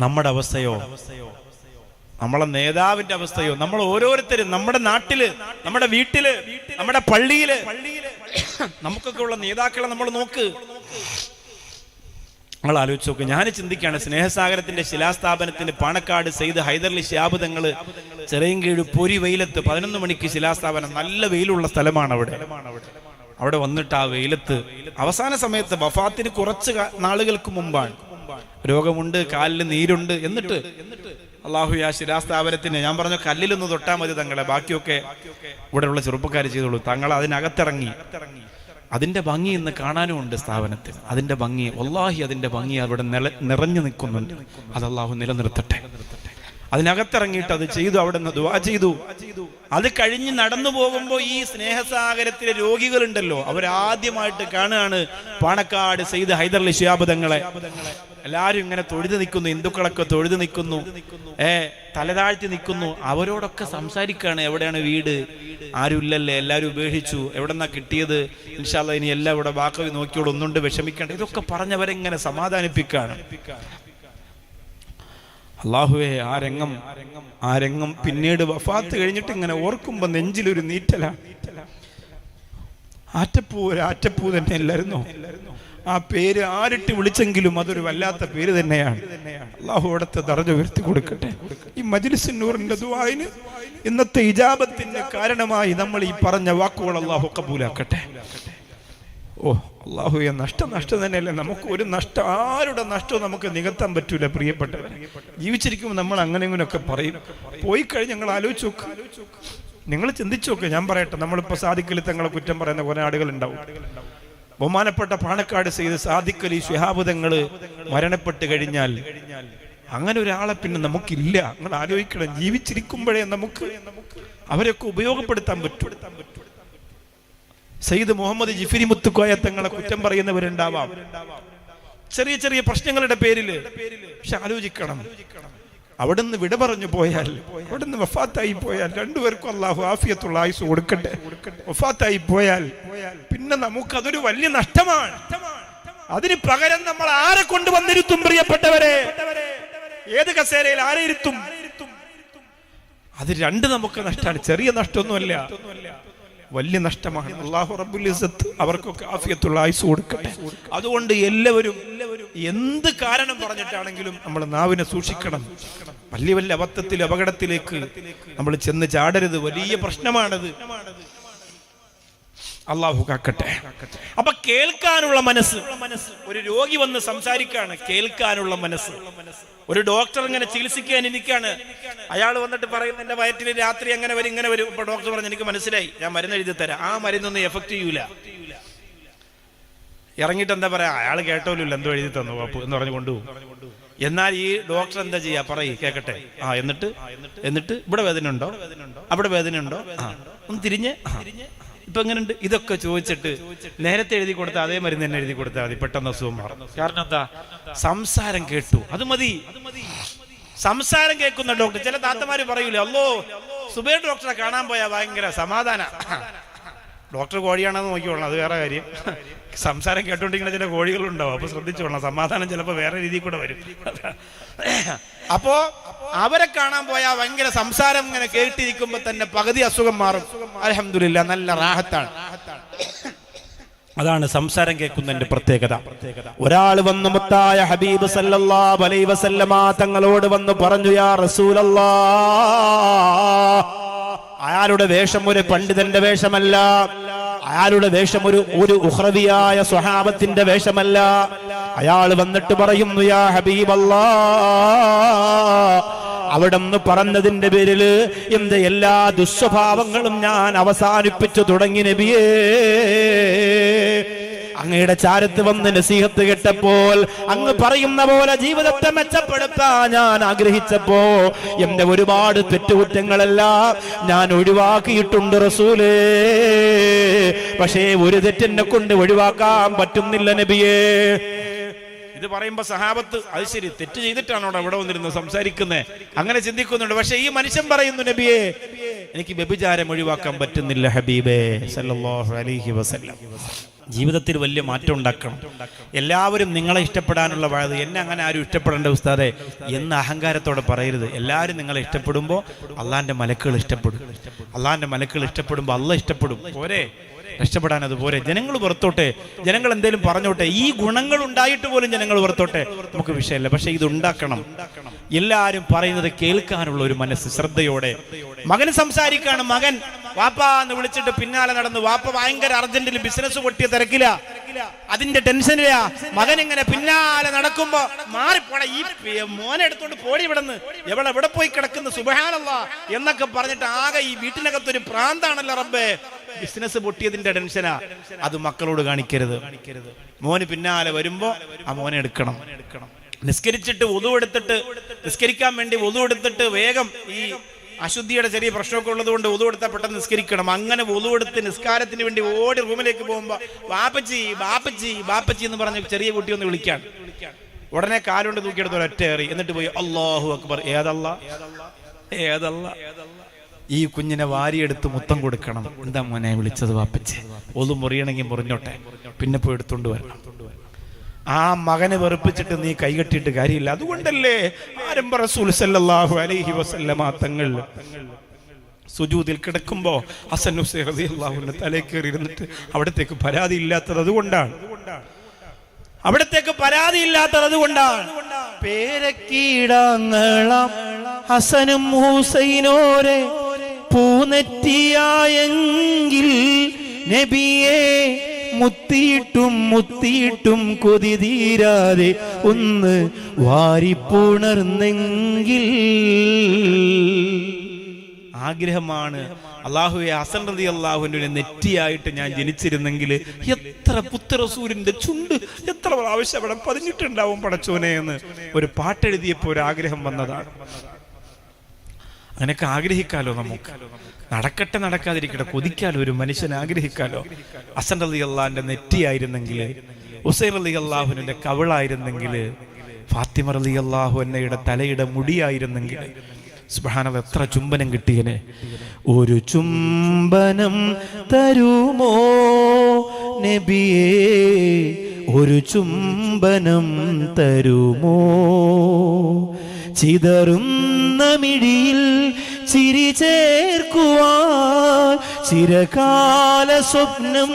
നമ്മുടെ അവസ്ഥയോ, നമ്മളെ നേതാവിന്റെ അവസ്ഥയോ, നമ്മൾ ഓരോരുത്തരും നമ്മുടെ നാട്ടില്, നമ്മുടെ വീട്ടില്, നമ്മുടെ പള്ളിയില് നമുക്കൊക്കെ ഉള്ള നേതാക്കളെ നമ്മൾ നോക്ക്. നിങ്ങൾ ആലോചിച്ച് നോക്ക്. ഞാൻ ചിന്തിക്കുകയാണ്, സ്നേഹസാഗരത്തിന്റെ ശിലാസ്ഥാപനത്തിന് പാണക്കാട് സെയ്ദ് ഹൈദർലി ശിഹാബ് തങ്ങൾ ചെറിയൻകീഴ് പൊരി വെയിലത്ത് 11 മണിക്ക് ശിലാസ്ഥാപനം, നല്ല വെയിലുള്ള സ്ഥലമാണ് അവിടെ വന്നിട്ട് ആ വെയിലത്ത് അവസാന സമയത്ത് വഫാത്തിന് കുറച്ച് നാളുകൾക്ക് മുമ്പാണ്, രോഗമുണ്ട്, കാലിൽ നീരുണ്ട്. എന്നിട്ട് അള്ളാഹു ആ ശിലാസ്ഥാപനത്തിന്, ഞാൻ പറഞ്ഞ കല്ലിലൊന്ന് തൊട്ടാൽ മതി തങ്ങളെ, ബാക്കിയൊക്കെ ഇവിടെയുള്ള ചെറുപ്പക്കാർ ചെയ്തോളൂ. തങ്ങൾ അതിനകത്തിറങ്ങി. അതിന്റെ ഭംഗി ഇന്ന് കാണാനും ഉണ്ട് സ്ഥാപനത്തിൽ. അതിന്റെ ഭംഗി, വല്ലാഹി അതിന്റെ ഭംഗി അവിടെ നിറഞ്ഞു നിൽക്കുന്നുണ്ട്. അത് അള്ളാഹു നിലനിർത്തട്ടെ. അതിനകത്തിറങ്ങിയിട്ട് അത് ചെയ്തു, അവിടെ നിന്ന് ദുആ ചെയ്തു. അത് കഴിഞ്ഞ് നടന്നു പോകുമ്പോൾ ഈ സ്നേഹസാഗരത്തിലെ രോഗികളുണ്ടല്ലോ, അവരാദ്യമായിട്ട് കാണുകയാണ് പാണക്കാട് സെയ്ദ് ഹൈദർലി ശിഹാബ് തങ്ങളെ. എല്ലാരും ഇങ്ങനെ തൊഴുതു നിൽക്കുന്നു, ഹിന്ദുക്കളൊക്കെ തൊഴുതു നിൽക്കുന്നു, തലതാഴ്ത്തി നിൽക്കുന്നു. അവരോടൊക്കെ സംസാരിക്കുകയാണ്, എവിടെയാണ് വീട്, ആരുമില്ലല്ലേ, എല്ലാവരും ഉപേക്ഷിച്ചു, എവിടെന്നാ കിട്ടിയത്, ഇൻഷാ അല്ലാഹ് ഇനി എല്ലാം ഇവിടെ ബാക്കി നോക്കിയോട്, ഒന്നുകൊണ്ട് വിഷമിക്കേണ്ട, ഇതൊക്കെ പറഞ്ഞവരെങ്ങനെ സമാധാനിപ്പിക്കാണ്. അള്ളാഹുവേ, ആ രംഗം പിന്നീട് വഫാത്ത് കഴിഞ്ഞിട്ട് ഇങ്ങനെ ഓർക്കുമ്പോ നെഞ്ചിലൊരു നീറ്റലാണ്. ആറ്റപ്പൂ തന്നെ അല്ലായിരുന്നോ? ആ പേര് ആരിട്ട് വിളിച്ചെങ്കിലും അതൊരു വല്ലാത്ത പേര് തന്നെയാണ്. അള്ളാഹു അവിടുത്തെ ദർജ ഉയർത്തി കൊടുക്കട്ടെ. ഈ മജ്ലിസ് നൂറിന്റെ ദുആഇന് ഇന്നത്തെ ഇജാബത്തിന്റെ കാരണമായി നമ്മൾ ഈ പറഞ്ഞ വാക്കുകൾ അള്ളാഹു കബൂലാക്കട്ടെ. ഓ അള്ളാഹുവേ, നഷ്ടം തന്നെയല്ലേ. നമുക്ക് ഒരു നഷ്ടം, ആരുടെ നഷ്ടവും നമുക്ക് നികത്താൻ പറ്റൂല പ്രിയപ്പെട്ടവർ. ജീവിച്ചിരിക്കുമ്പോൾ നമ്മൾ അങ്ങനെ ഇങ്ങനെയൊക്കെ പറയും. പോയി കഴിഞ്ഞ് ഞങ്ങൾ ആലോചിച്ച് നോക്ക്, നിങ്ങൾ ചിന്തിച്ചു നോക്ക്. ഞാൻ പറയട്ടെ, നമ്മളിപ്പോ സാദിഖലി തങ്ങളെ കുറ്റം പറയുന്ന കുറെ ആളുകൾ ഉണ്ടാവും. ബഹുമാനപ്പെട്ട പാണക്കാട് സെയ്ദ് സാദിഖ് അലി ശിഹാബ് തങ്ങൾ മരണപ്പെട്ട് കഴിഞ്ഞാൽ അങ്ങനെ ഒരാളെ പിന്നെ നമുക്കില്ല. നിങ്ങൾ ആലോചിക്കണം, ജീവിച്ചിരിക്കുമ്പോഴേ നമുക്ക് അവരൊക്കെ ഉപയോഗപ്പെടുത്താൻ പറ്റും. സയ്യിദ് മുഹമ്മദ് ജിഫിരി മുത്തുക്കോയ തങ്ങളെ കുറ്റം പറയുന്നവരുണ്ടാവാം ചെറിയ ചെറിയ പ്രശ്നങ്ങളുടെ പേരില്. പക്ഷെ ആലോചിക്കണം, അവിടുന്ന് വിട പറഞ്ഞു പോയാൽ, അവിടുന്ന് വഫാത്തായി പോയാൽ, രണ്ടുപേർക്കും അള്ളാഹു ആഫിയത്തുള്ള ആയുസ് കൊടുക്കട്ടെ. വഫാത്തായി പോയാൽ പിന്നെ നമുക്കതൊരു വലിയ നഷ്ടമാണ്. അതിന് പകരം നമ്മൾ ആരെ കൊണ്ടുവന്നിരുത്തും പ്രിയപ്പെട്ടവരെ? ഏത് കസേരയിൽ ആരെ ഇരുത്തും? അത് രണ്ട് നമുക്ക് നഷ്ടമാണ്. ചെറിയ നഷ്ടമൊന്നുമല്ല, വലിയ നഷ്ടമാണ്. അല്ലാഹു റബ്ബുൽ ഇസ്സത്ത് അവർക്കൊക്കെ ആഫിയത്തുള്ള ആയുസ് കൊടുക്കട്ടെ. അതുകൊണ്ട് എല്ലാവരും എന്ത് കാരണം പറഞ്ഞിട്ടാണെങ്കിലും നമ്മൾ നാവിനെ സൂക്ഷിക്കണം. വലിയ വലിയ അബദ്ധത്തിൽ, അപകടത്തിലേക്ക് നമ്മൾ ചെന്ന് ചാടരുത്. വലിയ പ്രശ്നമാണത്. അള്ളാഹു കാക്കട്ടെ. അപ്പൊ കേൾക്കാനുള്ള മനസ്സ്, ഒരു രോഗി വന്ന് സംസാരിക്കാണ്, കേൾക്കാനുള്ള മനസ്സ്. ഒരു ഡോക്ടർ ഇങ്ങനെ ചികിത്സിക്കാൻ ഇരിക്കാണ്, അയാൾ വന്നിട്ട് പറയുന്ന എന്റെ വയറ്റിൽ രാത്രി അങ്ങനെ വരും ഇങ്ങനെ വരും. ഇപ്പൊ ഡോക്ടർ പറഞ്ഞു, എനിക്ക് മനസ്സിലായി, ഞാൻ മരുന്ന് എഴുതി തരാം. ആ മരുന്നൊന്നും എഫക്ട് ചെയ്യൂല. ഇറങ്ങിയിട്ട് എന്താ പറയാ, അയാൾ കേട്ടോലില്ല, എന്തോ എഴുതി തന്നു എന്ന് പറഞ്ഞു കൊണ്ടുപോകും. എന്നാൽ ഈ ഡോക്ടർ എന്താ ചെയ്യാ, പറയ് കേക്കട്ടെ. എന്നിട്ട് ഇവിടെ വേദന ഉണ്ടോ, അവിടെ വേദന ഉണ്ടോ, ഒന്ന് തിരിഞ്ഞ്, ഇപ്പൊ എങ്ങനെയുണ്ട്, ഇതൊക്കെ ചോദിച്ചിട്ട് നേരത്തെ എഴുതി കൊടുത്താൽ അതേ മരുന്ന് തന്നെ എഴുതി കൊടുത്താൽ മതി, പെട്ടെന്ന് അസുഖം മാറും. കാരണം എന്താ, സംസാരം കേട്ടു, അത് മതി. സംസാരം കേൾക്കുന്ന ഡോക്ടർ. ചില താത്തമാര് പറയൂലേ, അല്ലോ സുബൈർ ഡോക്ടറെ കാണാൻ പോയാ ഭയങ്കര സമാധാന. ഡോക്ടർ കോഴിയാണെന്ന് നോക്കിക്കോളണം, അത് വേറെ കാര്യം. സംസാരം കേട്ടോണ്ടിരിക്കുന്ന ചില കോഴികളുണ്ടാവും, അപ്പൊ ശ്രദ്ധിച്ചോളണം. സമാധാനം ചിലപ്പോ വേറെ രീതിയിൽ കൂടെ വരും. അപ്പോ അവരെ കാണാൻ പോയാൽ ഭയങ്കര സംസാരം ഇങ്ങനെ കേട്ടിരിക്കുമ്പോ തന്നെ പകുതി അസുഖം മാറും. അൽഹംദുലില്ലാ, നല്ല റാഹത്താണ്. അതാണ് സംസാരം കേൾക്കുന്നതിന്റെ പ്രത്യേകത. ഒരാൾ വന്ന് മുത്തായ ഹബീബ് സല്ലല്ലാഹു അലൈഹി വസല്ലമ തങ്ങളോട് വന്ന് പറഞ്ഞു, യാ റസൂലല്ലാഹ്, അയാളുടെ വേഷം ഒരു പണ്ഡിതന്റെ വേഷമല്ല, അയാളുടെ വേഷം ഒരു ഉഖ്റവിയായ സ്വഹാബത്തിന്റെ വേഷമല്ല. അയാൾ വന്നിട്ട് പറയുന്നു, യാ ഹബീബല്ലാഹ്, അവിടുന്ന് പറഞ്ഞതിന്റെ പേരിൽ എന്റെ എല്ലാ ദുസ്വഭാവങ്ങളും ഞാൻ അവസാനിപ്പിച്ചു തുടങ്ങി നബിയേ. അങ്ങയുടെ ചാരത്ത് വന്ന് നസീഹത്ത് കേട്ടപ്പോൾ അങ്ങ് പറയുന്ന പോലെ ജീവിതത്തെ മെച്ചപ്പെടുത്താൻ ഞാൻ ആഗ്രഹിച്ചപ്പോ എന്റെ ഒരുപാട് തെറ്റുകുറ്റങ്ങളെല്ലാം ഞാൻ ഒഴിവാക്കിയിട്ടുണ്ട് റസൂലേ. പക്ഷേ ഒരു തെറ്റിനെ കൊണ്ട് ഒഴിവാക്കാൻ പറ്റുന്നില്ല നബിയേ. ഇത് പറയുമ്പോ സഹാബത്ത് അത് ശരി, തെറ്റ് ചെയ്തിട്ടാണോ അവിടെ വന്നിരുന്ന് സംസാരിക്കുന്നത്, അങ്ങനെ ചിന്തിക്കുന്നുണ്ട്. പക്ഷെ ഈ മനുഷ്യൻ പറയുന്നു, നബിയേ, എനിക്ക് വ്യഭിചാരം ഒഴിവാക്കാൻ പറ്റുന്നില്ല ഹബീബേ സല്ലല്ലാഹു അലൈഹി വസല്ലം. ജീവിതത്തിൽ വലിയ മാറ്റം ഉണ്ടാക്കണം. എല്ലാവരും നിങ്ങളെ ഇഷ്ടപ്പെടാനുള്ള വഴത്, എന്നെ അങ്ങനെ ആരും ഇഷ്ടപ്പെടേണ്ട ഉസ്താദേ എന്ന് അഹങ്കാരത്തോടെ പറയരുത്. എല്ലാവരും നിങ്ങളെ ഇഷ്ടപ്പെടുമ്പോൾ അള്ളാന്റെ മലക്കുകൾ ഇഷ്ടപ്പെടും. അള്ളാന്റെ മലക്കുകൾ ഇഷ്ടപ്പെടുമ്പോൾ അള്ളാഹ് ഇഷ്ടപ്പെടും. പോരെ, രക്ഷപ്പെടാൻ അതുപോലെ. ജനങ്ങൾ പുറത്തോട്ടെ, ജനങ്ങൾ എന്തേലും പറഞ്ഞോട്ടെ, ഈ ഗുണങ്ങൾ ഉണ്ടായിട്ട് പോലും ജനങ്ങൾ പുറത്തോട്ടെ, നമുക്ക് വിഷയമല്ല. പക്ഷെ ഇത് ഉണ്ടാക്കണം. എല്ലാരും പറയുന്നത് കേൾക്കാനുള്ള ഒരു മനസ്സ്, ശ്രദ്ധയോടെ. മകൻ സംസാരിക്കാണ്, മകൻ വാപ്പ എന്ന് വിളിച്ചിട്ട് പിന്നാലെ നടന്നു. വാപ്പ ഭയങ്കര അർജന്റിൽ ബിസിനസ് പൊട്ടിയ തിരക്കില, അതിന്റെ ടെൻഷനില. മകൻ ഇങ്ങനെ പിന്നാലെ നടക്കുമ്പോ മാറിപ്പോട, ഈ മോനെ എടുത്തോണ്ട് പോടി ഇവിടെന്ന്, എവിടെ പോയി കിടക്കുന്നു സുബ്ഹാനല്ലാഹ് എന്നൊക്കെ പറഞ്ഞിട്ട് ആകെ ഈ വീട്ടിനകത്തൊരു പ്രാന്താണല്ലോ റബ്ബേ. ബിസിനസ് പൊട്ടിയതിന്റെ ടെൻഷനാ. അത് മക്കളോട് കാണിക്കരുത്. മോന് പിന്നാലെ വരുമ്പോ ആ മോനെ എടുക്കണം. നിസ്കരിച്ചിട്ട് വുളു എടുത്തിട്ട്, നിസ്കരിക്കാൻ വേണ്ടി വുളു എടുത്തിട്ട് വേഗം, ഈ അശുദ്ധിയുടെ ചെറിയ പ്രശ്നമൊക്കെ ഉള്ളത് കൊണ്ട് വുളു എടുത്താൽ പെട്ടെന്ന് നിസ്കരിക്കണം. അങ്ങനെ വുളു എടുത്ത് നിസ്കാരത്തിന് വേണ്ടി ഓടി റൂമിലേക്ക് പോകുമ്പോ ബാപ്പച്ചി ബാപ്പച്ചി ബാപ്പച്ചി എന്ന് പറഞ്ഞ് ചെറിയ കുട്ടി ഒന്ന് വിളിക്കാൻ, ഉടനെ കാലുകൊണ്ട് തൂക്കിയെടുത്ത് ഒരൊറ്റ ഏറി, എന്നിട്ട് പോയി അല്ലാഹു അക്ബർ. ഏതല്ലാ ഏതല്ലാ. ഈ കുഞ്ഞിനെ വാരിയെടുത്ത് മുത്തം കൊടുക്കണം. എന്താ മോനെ വിളിച്ചത് വാപ്പച്ചി? ഒതു മുറിയണമെങ്കിൽ മുറിഞ്ഞോട്ടെ, പിന്നെ പോയി എടുത്തോണ്ട് വരണം. ആ മകനെ വെറുപ്പിച്ചിട്ട് നീ കൈകെട്ടിയിട്ട് കാര്യമില്ല. അതുകൊണ്ടല്ലേ ആരംഭ റസൂൽ സല്ലല്ലാഹു അലൈഹി വസല്ലമ തങ്ങൾ സുജൂദിൽ കിടക്കുമ്പോ ഹസൻ ഹുസൈൻ റളിയല്ലാഹു അൻഹു തലയിൽ കയറി ഇരുന്നിട്ട് അവിടത്തേക്ക് പരാതി ഇല്ലാത്തത് അതുകൊണ്ടാണ്. അവിടത്തേക്ക് പരാതി ഇല്ലാത്തത് അതുകൊണ്ടാണ്. പേരക്കീടാങ്ങളാം ഹസനും ഹുസൈനോരെ പൂനെറ്റിയായെങ്കിൽ നബിയെ മുത്തിയിട്ടും മുത്തിയിട്ടും കൊതി തീരാതെ ഒന്ന് വാരിപ്പുണർന്നെങ്കിൽ. ആഗ്രഹമാണ്, അല്ലാഹുവേ ഹസൻ റളിയല്ലാഹുവിന്റെ നെറ്റിയായിട്ട് ഞാൻ ജനിച്ചിരുന്നെങ്കിൽ എത്ര പുത്രസൂര്യന്റെ ചുണ്ട് എത്ര പ്രാവശ്യം അവിടെ പതിഞ്ഞിട്ടുണ്ടാവും പടച്ചോനെ എന്ന് ഒരു പാട്ടെഴുതിയപ്പോ ഒരു ആഗ്രഹം വന്നതാണ്. അങ്ങനെയൊക്കെ ആഗ്രഹിക്കാലോ, നമുക്ക് നടക്കട്ടെ നടക്കാതിരിക്കട്ടെ, കൊതിക്കാലോ, ഒരു മനുഷ്യൻ ആഗ്രഹിക്കാലോ. ഹസൻ റളിയല്ലാഹുവിന്റെ നെറ്റിയായിരുന്നെങ്കിൽ, ഹുസൈൻ റളിയല്ലാഹുവിന്റെ കവിളായിരുന്നെങ്കിൽ, ഫാത്തിമ റളിയല്ലാഹു അൻഹയുടെ തലയുടെ മുടിയായിരുന്നെങ്കിൽ, സുബ്ഹാനല്ലാഹ്, എത്ര ചുംബനം കിട്ടിയനെ. ഒരു ചുംബനം തരുമോ നബിയേ, ഒരു ചുംബനം തരുമോ, ചിതറുന്ന മിഴിയിൽ ചിരി ചേർക്കുവാൻ, ചിരകാല സ്വപ്നം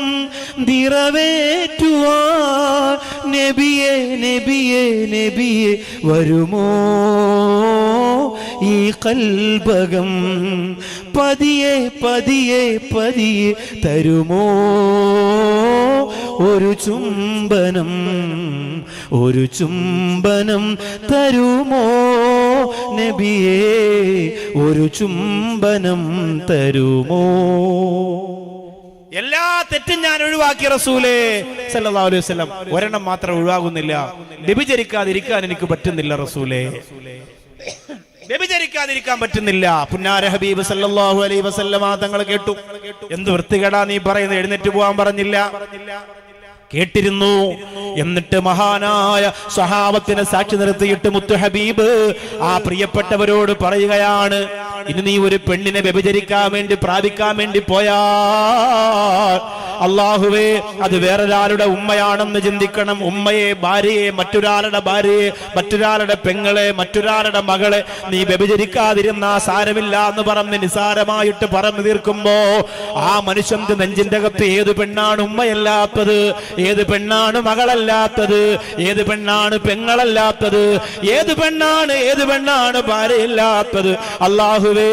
നിറവേറ്റുവാൻ നബിയേ നബിയേ നബിയേ വരുമോ ഈ കൽബകം പതിയെ പതിയെ പതിയെ തരുമോ ഒരു ചുംബനം, ഒരു ചുംബനം തരുമോ നബിയേ, ഒരു ചുംബനം തരുമോ. എല്ലാ തെറ്റും ഞാൻ ഒഴിവാക്കി റസൂലേ സല്ലല്ലാഹു അലൈഹി വസല്ലം. ഒരെണ്ണം മാത്രം ഒഴിവാകുന്നില്ല, വ്യഭിചരിക്കാതിരിക്കാൻ എനിക്ക് പറ്റുന്നില്ല റസൂലേ, വ്യഭിചരിക്കാതിരിക്കാൻ പറ്റുന്നില്ല. പുന്നാര ഹബീബ് സല്ലല്ലാഹു അലൈഹി വസല്ലമ തങ്ങൾ കേട്ടു. എന്ത് വൃത്തികേടാ നീ പറയുന്നത്, എഴുന്നേറ്റ് പോകാൻ പറഞ്ഞില്ല. കേട്ടിരുന്നു. എന്നിട്ട് മഹാനായ സ്വഹാബത്തിനെ സാക്ഷി നിർത്തിയിട്ട് മുത്തു ഹബീബ് ആ പ്രിയപ്പെട്ടവരോട് പറയുകയാണ്, ഇനി നീ ഒരു പെണ്ണിനെ വ്യഭിചരിക്കാൻ വേണ്ടി പ്രാപിക്കാൻ വേണ്ടി പോയാ അല്ലാഹുവേ അത് വേറൊരാളുടെ ഉമ്മയാണെന്ന് ചിന്തിക്കണം. ഉമ്മയെ, ഭാര്യയെ, മറ്റൊരാളുടെ ഭാര്യയെ, മറ്റൊരാളുടെ പെങ്ങളെ, മറ്റൊരാളുടെ മകളെ നീ വ്യഭിചരിക്കാതിരുന്നാ സാരമില്ല എന്ന് പറഞ്ഞ് നിസാരമായിട്ട് പറഞ്ഞു തീർക്കുമ്പോ ആ മനുഷ്യന്റെ നെഞ്ചിന്റെ അകത്ത് ഏത് പെണ്ണാണ് ഉമ്മയല്ലാത്തത്, ഏത് പെണ്ണാണ് മകളല്ലാത്തത്, ഏത് പെണ്ണാണ് പെങ്ങളല്ലാത്തത്, ഏത് പെണ്ണാണ് ഭാര്യയില്ലാത്തത്? അല്ലാഹുവേ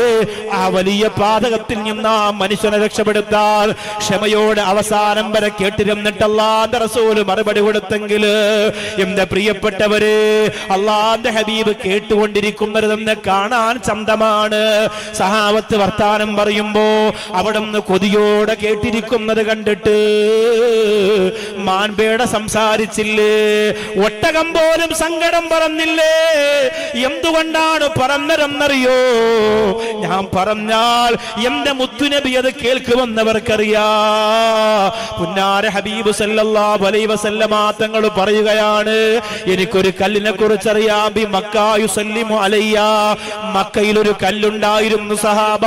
ആ വലിയ പാതകത്തിൽ നിന്ന് ആ മനുഷ്യനെ രക്ഷപ്പെടുത്താൻ ക്ഷമയോടെ അവസാനം വരെ കേട്ടിരുന്നിട്ട് അല്ലാഹുവിന്റെ റസൂൽ മറുപടി കൊടുത്തെങ്കിൽ എന്റെ പ്രിയപ്പെട്ടവരെ, അല്ലാഹുവിന്റെ ഹബീബ് കേട്ടുകൊണ്ടിരിക്കുന്നതെന്ന് കാണാൻ ചന്തമാണ്. സഹാബത്ത് വർത്താനം പറയുമ്പോ അവിടുന്ന് കൊതിയോടെ കേട്ടിരിക്കുന്നത് കണ്ടിട്ട് മാൻപേട സംസാരിച്ചില്ലേ, ഒട്ടകം പോലും സങ്കടം പറഞ്ഞില്ലേ? എന്തുകൊണ്ടാണ് പറഞ്ഞതെന്നറിയോ? ഞാൻ പറഞ്ഞാൽ എന്റെ മുത്തുനബി അത് കേൾക്കുമെന്നവർക്കറിയാ. പുന്നാര ഹബീബ് സല്ലല്ലാഹു അലൈഹി വസല്ലമ തങ്ങൾ പറയുകയാണ്, എനിക്കൊരു കല്ലിനെ കുറിച്ച് അറിയാം. ബി മക്ക യുസല്ലിമു അലയ്യ, മക്കയിൽ ഒരു കല്ലുണ്ടായിരുന്നു സഹാബ,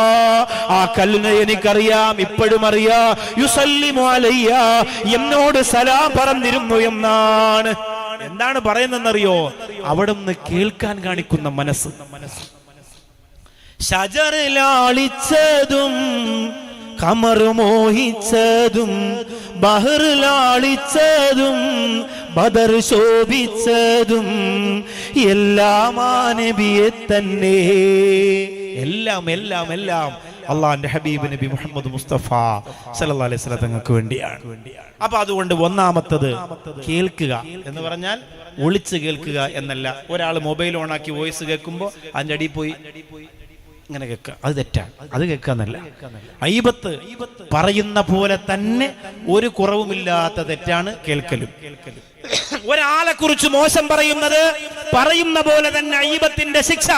ആ കല്ലിനെ എനിക്കറിയാം, ഇപ്പോഴും അറിയാം. യുസല്ലിമു അലയ്യ, എന്നോട് സലാം പറഞ്ഞിരുന്നു എന്നാണ്. എന്താണ് പറയുന്നതെന്നറിയോ? അവിടുന്ന് കേൾക്കാൻ കാണിക്കുന്ന മനസ്സ്. ഷജറിലാളിച്ചതും കമർ മോഹിച്ചതും ബഹറിലാളിച്ചതും ബദർ ശോഭിച്ചതും എല്ലാം ആ നബിയെ തന്നെ. എല്ലാം എല്ലാം എല്ലാം അള്ളാഹുവിന്റെ ഹബീബ് നബി മുഹമ്മദ് മുസ്തഫ സല്ലല്ലാഹു അലൈഹി വസല്ലം തങ്ങൾക്ക് വേണ്ടിയാണ്. അപ്പൊ അതുകൊണ്ട് ഒന്നാമത്തത് കേൾക്കുക എന്ന് പറഞ്ഞാൽ ഒളിച്ച് കേൾക്കുക എന്നല്ല. ഒരാൾ മൊബൈൽ ഓണാക്കി വോയിസ് കേൾക്കുമ്പോൾ അതിൻ്റെ അടിയിൽ പോയി ഇങ്ങനെ കേൾക്കുക, അത് തെറ്റാണ്. അത് കേൾക്കാന്നല്ല. ഗീബത്ത് പറയുന്ന പോലെ തന്നെ ഒരു കുറവുമില്ലാത്ത തെറ്റാണ് കേൾക്കലും. ഒരാളെ കുറിച്ച് മോശം പറയുന്ന പോലെ തന്നെ ഗീബത്തിന്റെ ശിക്ഷ,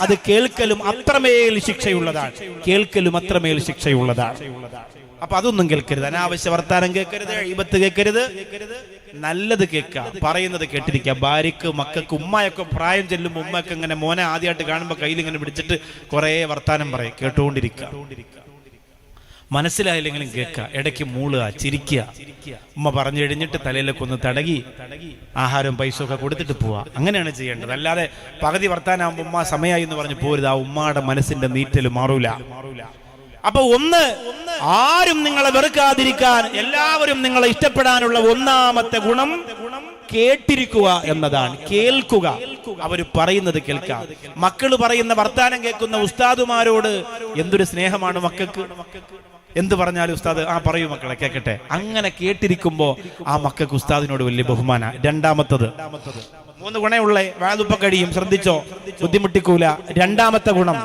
അത് കേൾക്കലും അത്രമേൽ ശിക്ഷയുള്ളതാണ്. കേൾക്കലും അത്രമേൽ ശിക്ഷയുള്ളതാണ്. അപ്പൊ അതൊന്നും കേൾക്കരുത്. അനാവശ്യ വർത്താനം കേൾക്കരുത്, ഗീബത്ത് കേൾക്കരുത്. നല്ലത് കേൾക്കുക, പറയുന്നത് കേട്ടിരിക്കുക. ഭാര്യക്ക്, മക്കൾക്ക്, ഉമ്മയൊക്കെ പ്രായം ചെല്ലുമ്പോൾ ഉമ്മയൊക്കെ ഇങ്ങനെ മോനെ ആദ്യമായിട്ട് കാണുമ്പോൾ കയ്യിൽ ഇങ്ങനെ പിടിച്ചിട്ട് കുറെ വർത്താനം പറയും, കേട്ടുകൊണ്ടിരിക്കുക. മനസ്സിലായില്ലെങ്കിലും കേൾക്കുക, ഇടയ്ക്ക് മൂളുക, ചിരിക്കുക. ഉമ്മ പറഞ്ഞു കഴിഞ്ഞിട്ട് തലയിലൊക്കെ ഒന്ന് തടകി ആഹാരം പൈസ ഒക്കെ കൊടുത്തിട്ട് പോവുക. അങ്ങനെയാണ് ചെയ്യേണ്ടത്. അല്ലാതെ പകുതി വർത്താനാകുമ്പോൾ ഉമ്മ സമയമായി എന്ന് പറഞ്ഞു പോരുത്. ആ ഉമ്മയുടെ മനസ്സിന്റെ നീറ്റൽ മാറൂല. അപ്പൊ ആരും നിങ്ങളെ വെറുക്കാതിരിക്കാൻ, എല്ലാവരും നിങ്ങളെ ഇഷ്ടപ്പെടാനുള്ള ഒന്നാമത്തെ ഗുണം കേട്ടിരിക്കുക എന്നതാണ്. കേൾക്കുക, അവർ പറയുന്നത് കേൾക്കുക. മക്കള് പറയുന്ന വർത്താനം കേൾക്കുന്ന ഉസ്താദുമാരോട് എന്തൊരു സ്നേഹമാണ് മക്കൾക്ക്. എന്ത് പറഞ്ഞാലും ഉസ്താദ് പറയൂ മക്കളെ കേൾക്കട്ടെ. അങ്ങനെ കേട്ടിരിക്കുമ്പോ ആ മക്കൾക്ക് ഉസ്താദിനോട് വലിയ ബഹുമാന. രണ്ടാമത്തത്, 3 ഗുണമുള്ള വാതുപ്പ കഴിയും, ശ്രദ്ധിച്ചോ, ബുദ്ധിമുട്ടിക്കൂല. രണ്ടാമത്തെ ഗുണം,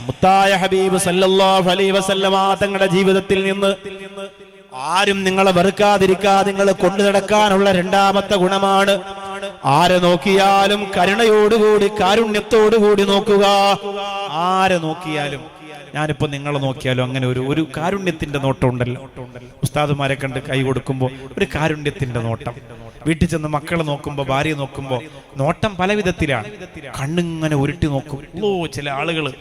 മുത്തായ ഹബീബ് സല്ലല്ലാഹു അലൈഹി വസല്ലമ തങ്ങളുടെ ജീവിതത്തിൽ നിന്ന് ആരും നിങ്ങളെ വെറുക്കാതിരിക്കാതെ നിങ്ങൾ കൊണ്ടു നടക്കാനുള്ള രണ്ടാമത്തെ ഗുണമാണ്, ആരെ നോക്കിയാലും കരുണയോടുകൂടി, കാരുണ്യത്തോടുകൂടി നോക്കുക. ആരെ നോക്കിയാലും, ഞാനിപ്പോ നിങ്ങളെ നോക്കിയാലും അങ്ങനെ ഒരു കാരുണ്യത്തിന്റെ നോട്ടം ഉണ്ടല്ലോ. ഉസ്താദുമാരെ കണ്ട് കൈ കൊടുക്കുമ്പോൾ ഒരു കാരുണ്യത്തിന്റെ നോട്ടം. വീട്ടിൽ ചെന്ന് മക്കളെ നോക്കുമ്പോ, ഭാര്യ നോക്കുമ്പോ നോട്ടം പല വിധത്തിലാണ്. കണ്ണിങ്ങനെ ഉരുട്ടി നോക്കും. ചില ആളുകള്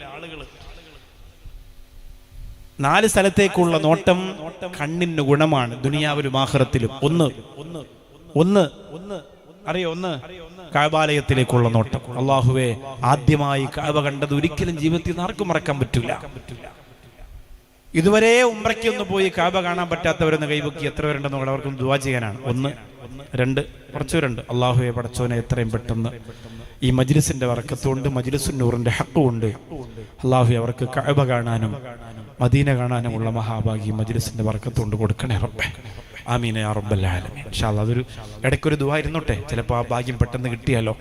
4 സ്ഥലത്തേക്കുള്ള നോട്ടം കണ്ണിന് ഗുണമാണ്, ദുനിയാവിലും ആഖിറത്തിലും. ഒന്ന് അറിയോ, കഅബാലയത്തിലേക്കുള്ള നോട്ടം. അല്ലാഹുവേ, ആദ്യമായി കഅബ കണ്ടത് ഒരിക്കലും ജീവിതത്തിൽ നിന്ന് ആർക്കും മറക്കാൻ പറ്റില്ല. ഇതുവരെ ഉംറയ്ക്ക് ഒന്ന് പോയി കഅബ കാണാൻ പറ്റാത്തവരെന്ന് കൈവക്കി എത്ര പേരുണ്ടെന്ന് അവർക്കും ദുആ ചെയ്യാനാണ്. 1 2 കുറച്ചുപേരുണ്ട്. അല്ലാഹുവേ പടച്ചോനെ, എത്രയും പെട്ടെന്ന് ഈ മജ്ലിസിന്റെ ബറക്കത്തുകൊണ്ട്, മജ്ലിസുൻ നൂറിന്റെ ഹഖുണ്ട്, അല്ലാഹുവേ അവർക്ക് കഅബ കാണാനും മദീന കാണാനുമുള്ള മഹാഭാഗ്യം മജ്ലിസിന്റെ ബറക്കത്തുകൊണ്ട് കൊടുക്കണേ റബ്ബേ. ആമീൻ യാ റബ്ബൽ ആലമീൻ. ഇൻഷാ അല്ലാഹ് അതൊരു ഇടയ്ക്കൊരു ദുആ ഇരുന്നോട്ടെ. ചിലപ്പോൾ ആ ഭാഗ്യം പെട്ടെന്ന് കിട്ടിയാലോ.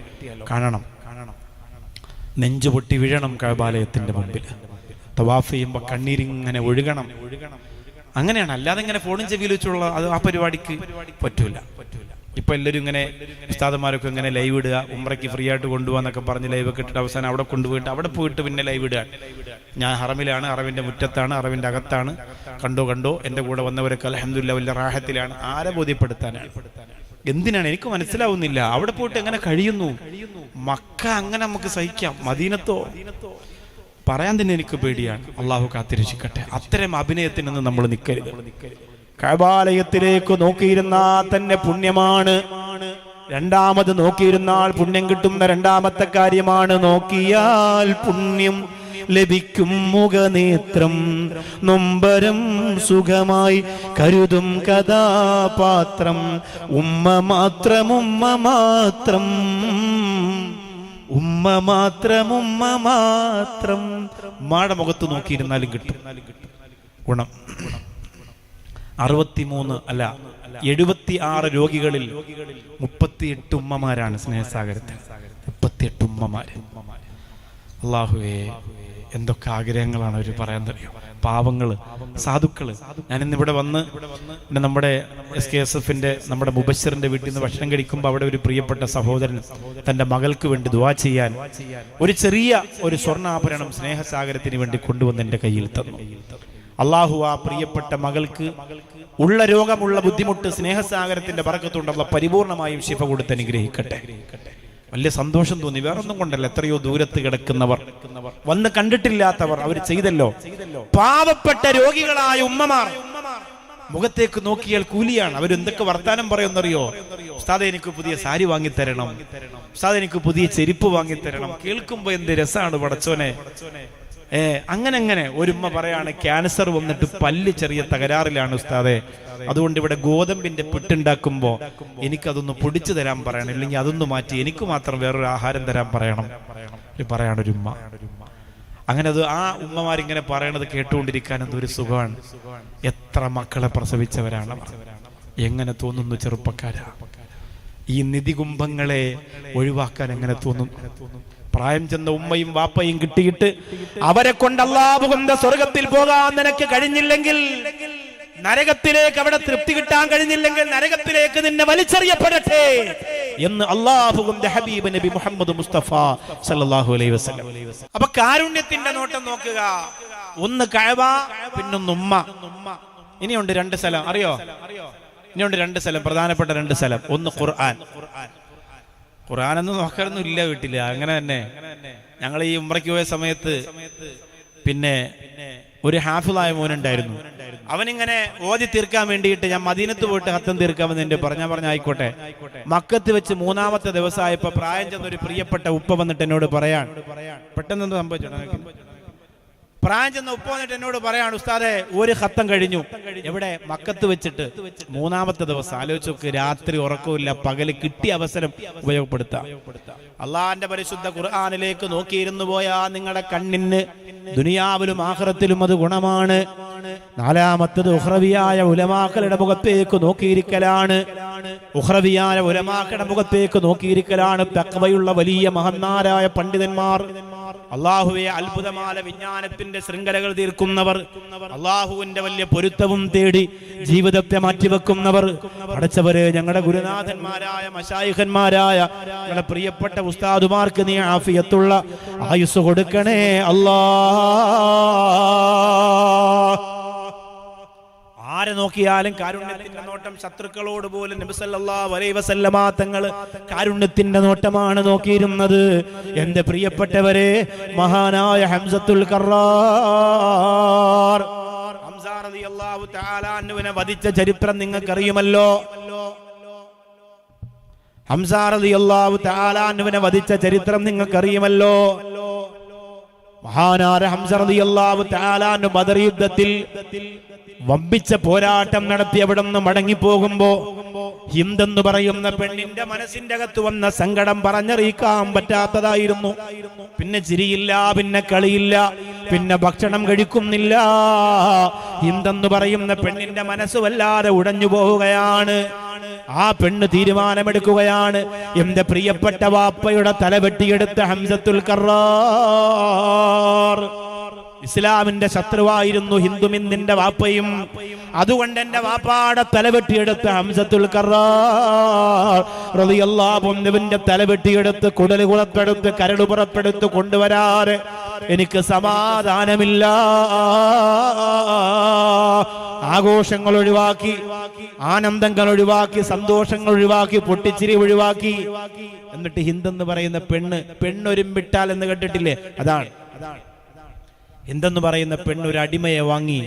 കാണണം, നെഞ്ചു പൊട്ടി വീഴണം കഅബാലയത്തിന്റെ മുമ്പിൽ. തവാഫ് ചെയ്യുമ്പോൾ കണ്ണീരിങ്ങനെ ഒഴുകണം. അങ്ങനെയാണ്, അല്ലാതെ ഇങ്ങനെ ഫോണും ചെവിയിൽ വെച്ചുള്ള അത് ആ പരിപാടിക്ക് പറ്റൂല. ഇപ്പൊ എല്ലാവരും ഇങ്ങനെ ഉസ്താദന്മാരൊക്കെ ഇങ്ങനെ ലൈവ് ഇടുക, ഉംറയ്ക്ക് ഫ്രീ ആയിട്ട് കൊണ്ടുപോകാന്നൊക്കെ പറഞ്ഞ് ലൈവ് ഒക്കെ ഇട്ടിട്ട് അവസാനം അവിടെ കൊണ്ടുപോയിട്ട് അവിടെ പോയിട്ട് പിന്നെ ലൈവ് ഇടുക. ഞാൻ ഹറമിലാണ്, ഹറമിന്റെ മുറ്റത്താണ്, ഹറമിന്റെ അകത്താണ്, കണ്ടോ എൻ്റെ കൂടെ വന്നവരൊക്കെ അൽഹംദുലില്ലാഹ് വലിയ റാഹത്തിലാണ്. ആരെ ബോധ്യപ്പെടുത്താനാണ്? എന്തിനാണ്? എനിക്ക് മനസ്സിലാവുന്നില്ല. അവിടെ പോയിട്ട് എങ്ങനെ കഴിയുന്നു? മക്ക അങ്ങനെ നമുക്ക് സഹിക്കാം, മദീനത്തോ പറയാൻ തന്നെ എനിക്ക് പേടിയാണ്. അള്ളാഹു കാത്തിരക്ഷിക്കട്ടെ. അത്തരം അഭിനയത്തിനൊന്നും നമ്മൾ നിൽക്കരുത്. കഅബാലയത്തിലേക്ക് നോക്കിയിരുന്നാൽ തന്നെ പുണ്യമാണ്. രണ്ടാമത് നോക്കിയിരുന്നാൽ പുണ്യം കിട്ടുന്ന രണ്ടാമത്തെ കാര്യമാണ് നോക്കിയാൽ പുണ്യം ലഭിക്കും മുഖനേത്രം. നൊമ്പരം സുഖമായി കരുതും കഥാപാത്രം. ഉമ്മ മാത്രം ഉമ്മ മാത്രം ഉമ്മ മാത്രം ഉമ്മ മാത്രം. ഉമ്മയുടെ മുഖത്ത് നോക്കിയിരുന്നാലും കിട്ടും ഗുണം. 63 അല്ല 76 രോഗികളിൽ 38 ഉമ്മമാരാണ് സ്നേഹസാഗരത്തിൽ. 38 ഉമ്മമാര്. അല്ലാഹുവേ, എന്തൊക്കെ ആഗ്രഹങ്ങളാണ് അവർ പറയാൻ അറിയോ. പാവങ്ങള്, സാധുക്കള്. ഞാനിന്നിവിടെ വന്ന് പിന്നെ നമ്മുടെ SKSFന്റെ നമ്മുടെ മുബശ്ശറിന്റെ വീട്ടിൽ നിന്ന് ഭക്ഷണം കഴിക്കുമ്പോൾ അവിടെ ഒരു പ്രിയപ്പെട്ട സഹോദരൻ തന്റെ മകൾക്ക് വേണ്ടി ദുആ ചെയ്യാൻ ഒരു ചെറിയ ഒരു സ്വർണ്ണാഭരണം സ്നേഹസാഗരത്തിന് വേണ്ടി കൊണ്ടുവന്ന് എൻ്റെ കയ്യിൽ തന്നു. അള്ളാഹു ആ പ്രിയപ്പെട്ട മകൾക്ക് ഉള്ള രോഗമുള്ള ബുദ്ധിമുട്ട് സ്നേഹസാഗരത്തിന്റെ ബറക്കത്തുകൊണ്ട് അല്ലാഹു പരിപൂർണമായും ശിഫ കൊടുത്ത് അനുഗ്രഹിക്കട്ടെ. വലിയ സന്തോഷം തോന്നി. വേറൊന്നും കൊണ്ടല്ല, എത്രയോ ദൂരത്ത് കിടക്കുന്നവർ, വന്ന് കണ്ടിട്ടില്ലാത്തവർ, അവർ ചെയ്തല്ലോ. പാവപ്പെട്ട രോഗികളായ ഉമ്മമാർ മുഖത്തേക്ക് നോക്കിയാൽ കൂലിയാണ്. അവരെന്തൊക്കെ വർത്താനം പറയുന്നറിയോ? ഉസ്താദേ എനിക്ക് പുതിയ സാരി വാങ്ങിത്തരണം, ഉസ്താദേ എനിക്ക് പുതിയ ചെരുപ്പ് വാങ്ങിത്തരണം. കേൾക്കുമ്പോ എന്ത് രസമാണ് പടച്ചോനെ. അങ്ങനെ ഒരുമ്മ പറയാണ്, ക്യാൻസർ വന്നിട്ട് പല്ല് ചെറിയ തകരാറിലാണ് ഉസ്താദേ, അതുകൊണ്ട് ഇവിടെ ഗോതമ്പിന്റെ പുട്ടുണ്ടാക്കുമ്പോ എനിക്കതൊന്ന് പൊടിച്ചു തരാൻ പറയണം, ഇല്ലെങ്കിൽ അതൊന്ന് മാറ്റി എനിക്ക് മാത്രം വേറൊരു ആഹാരം തരാൻ പറയാനൊരു ഉമ്മ. അങ്ങനെ അത് ആ ഉമ്മമാരിങ്ങനെ പറയണത് കേട്ടുകൊണ്ടിരിക്കാൻ എന്തൊരു സുഖമാണ്. എത്ര മക്കളെ പ്രസവിച്ചവരാണ്. എങ്ങനെ തോന്നുന്നു ചെറുപ്പക്കാരാ, ഈ നിധികുംഭങ്ങളെ ഒഴിവാക്കാൻ എങ്ങനെ തോന്നുന്നു? പ്രായം ചെന്ന ഉമ്മയും വാപ്പയും കിട്ടിയിട്ട് അവരെ കൊണ്ട് അല്ലാഹു കൊണ്ട് സ്വർഗത്തിൽ പോകാൻ നിനക്ക് കഴിഞ്ഞില്ലെങ്കിൽ, നരകത്തിലേക്ക് അവിടെ തൃപ്തി കിട്ടാൻ കഴിഞ്ഞില്ലെങ്കിൽ നരകത്തിലേക്ക് നിന്നെ വലിച്ചെറിയപ്പെടട്ടെ എന്ന് അല്ലാഹുവിന്റെ ഹബീബ് നബി മുഹമ്മദ് മുസ്തഫ സല്ലല്ലാഹു അലൈഹി വസല്ലം. അപ്പൊ കാരുണ്യത്തിന്റെ നോട്ടം നോക്കുക. ഒന്ന് കഅബ, പിന്നൊന്ന് ഉമ്മ. ഇനിയുണ്ട് 2 സ്ഥലം, അറിയോ? ഇനിയുണ്ട് 2 സ്ഥലം, പ്രധാനപ്പെട്ട 2 സ്ഥലം. ഒന്ന് ഖുർആൻ. ഖുർആനൊന്നും നോക്കാനൊന്നും ഇല്ല വീട്ടില്. അങ്ങനെ തന്നെ ഞങ്ങൾ ഈ ഉംറയ്ക്ക് പോയ സമയത്ത് പിന്നെ ഒരു ഹാഫിളായ മോനുണ്ടായിരുന്നു. അവനിങ്ങനെ ഓതി തീർക്കാൻ വേണ്ടിയിട്ട് ഞാൻ മദീനത്ത് പോയിട്ട് ഹത്തം തീർക്കാമെന്ന് എന്റെ പറഞ്ഞ ആയിക്കോട്ടെ. മക്കത്ത് വെച്ച് 3ാമത്തെ ദിവസമായപ്പോ പ്രായം ചെന്ന ഒരു പ്രിയപ്പെട്ട ഉപ്പ വന്നിട്ട് എന്നോട് പറയാൻ, പെട്ടെന്ന് എന്ത് സംഭവിച്ചോ, പ്രായം ചെന്ന ഉപ്പ വന്നിട്ട് എന്നോട് പറയാണ്, ഉസ്താദെ ഒരു ഹത്തം കഴിഞ്ഞു. എവിടെ? മക്കത്ത് വെച്ചിട്ട് 3ാമത്തെ ദിവസം. ആലോചിച്ച് നോക്ക്, രാത്രി ഉറക്കമില്ല, പകല് കിട്ടിയ അവസരം ഉപയോഗപ്പെടുത്താം. അള്ളാന്റെ പരിശുദ്ധ ഖുർആനിലേക്ക് നോക്കിയിരുന്നു പോയാ നിങ്ങളുടെ കണ്ണിന് ദുനിയാവിലും ആഖിറത്തിലും അത് ഗുണമാണ്. 4ാമത്തത് ഉഖ്റവിയായ ഉലമാക്കളുടെ മുഖത്തേക്ക് നോക്കിയിരിക്കലാണ്. ഉഖ്റവിയായ ഉലമാക്കളുടെ മുഖത്തേക്ക് നോക്കിയിരിക്കലാണ്. തഖ്വയുള്ള വലിയ മഹന്നാരായ പണ്ഡിതന്മാർ, അള്ളാഹുവെ അത്ഭുതമായ വിജ്ഞാനത്തിന്റെ ശൃംഖലകൾ തീർക്കുന്നവർ, അള്ളാഹുവിന്റെ വലിയ പൊരുത്തവും തേടി ജീവിതത്തെ മാറ്റിവെക്കുന്നവർ, അടച്ചവര് ഞങ്ങളുടെ ഗുരുനാഥന്മാരായ മശായിഖന്മാരായ ഞങ്ങളുടെ പ്രിയപ്പെട്ട ഉസ്താദുമാർക്ക് നീ ആഫിയത്തുള്ള ആയുസ് കൊടുക്കണേ അല്ലാ. ആരെ നോക്കിയാലും കാരുണ്യത്തിന്റെ നോട്ടം. ശത്രുക്കളോട് പോലും നബി സല്ലല്ലാഹു അലൈഹി വസല്ലമ തങ്ങൾ കാരുണ്യത്തിന്റെ നോട്ടമാണ് നോക്കിയിരുന്നത്. എന്റെ പ്രിയപ്പെട്ടവരെ, മഹാനായ ഹംസത്തുൽ കറാർ, ഹംസ റളിയല്ലാഹു തആല അൻഹുവിനെ വധിച്ച ചരിത്രം നിങ്ങൾക്കറിയുമല്ലോ. ഹംസ റളിയല്ലാഹു തആല അൻഹുവിനെ വധിച്ച ചരിത്രം നിങ്ങൾക്കറിയുമല്ലോ. മഹാനായ ഹംസ റളിയല്ലാഹു തആല അൻഹു ബദർ യുദ്ധത്തിൽ വമ്പിച്ച പോരാട്ടം നടത്തി അവിടെ നിന്ന് മടങ്ങിപ്പോകുമ്പോ ഹിന്ദെന്ന് പറയുന്ന പെണ്ണിന്റെ മനസ്സിന്റെ അകത്ത് വന്ന സങ്കടം പറഞ്ഞറിയിക്കാൻ പറ്റാത്തതായിരുന്നു. പിന്നെ ചിരിയില്ല, പിന്നെ കളിയില്ല, പിന്നെ ഭക്ഷണം കഴിക്കുന്നില്ല. ഹിന്ദെന്ന് പറയുന്ന പെണ്ണിന്റെ മനസ്സ് വല്ലാതെ ഉടഞ്ഞു പോവുകയാണ്. ആ പെണ്ണ് തീരുമാനമെടുക്കുകയാണ്, എന്റെ പ്രിയപ്പെട്ട വാപ്പയുടെ തല വെട്ടിയെടുത്ത ഹംസത്തുൽ കറാർ ഇസ്ലാമിന്റെ ശത്രുവായിരുന്നു ഹിന്ദുമിന്ദിന്റെ വാപ്പയും. അതുകൊണ്ട് എന്റെ വാപ്പാടെ തലവെട്ടിയെടുത്ത് ഹംസത്തുൽ കറാർ റളിയല്ലാഹു അൻഹുവിന്റെ തലവെട്ടിയെടുത്ത് കുടല് പുറപ്പെടുത്ത് കരട് പുറപ്പെടുത്ത് കൊണ്ടുവരാറ് എനിക്ക് സമാധാനമില്ല. ആഘോഷങ്ങൾ ഒഴിവാക്കി, ആനന്ദങ്ങൾ ഒഴിവാക്കി, സന്തോഷങ്ങൾ ഒഴിവാക്കി, പൊട്ടിച്ചിരി ഒഴിവാക്കി. എന്നിട്ട് ഹിന്ദെന്ന് പറയുന്ന പെണ്ണൊരുമ്പിട്ടാൽ എന്ന് കേട്ടിട്ടില്ലേ? അതാണ് ഹിന്ദെന്ന് പറയുന്ന പെണ്ണൊരു അടിമയെ വാങ്ങി.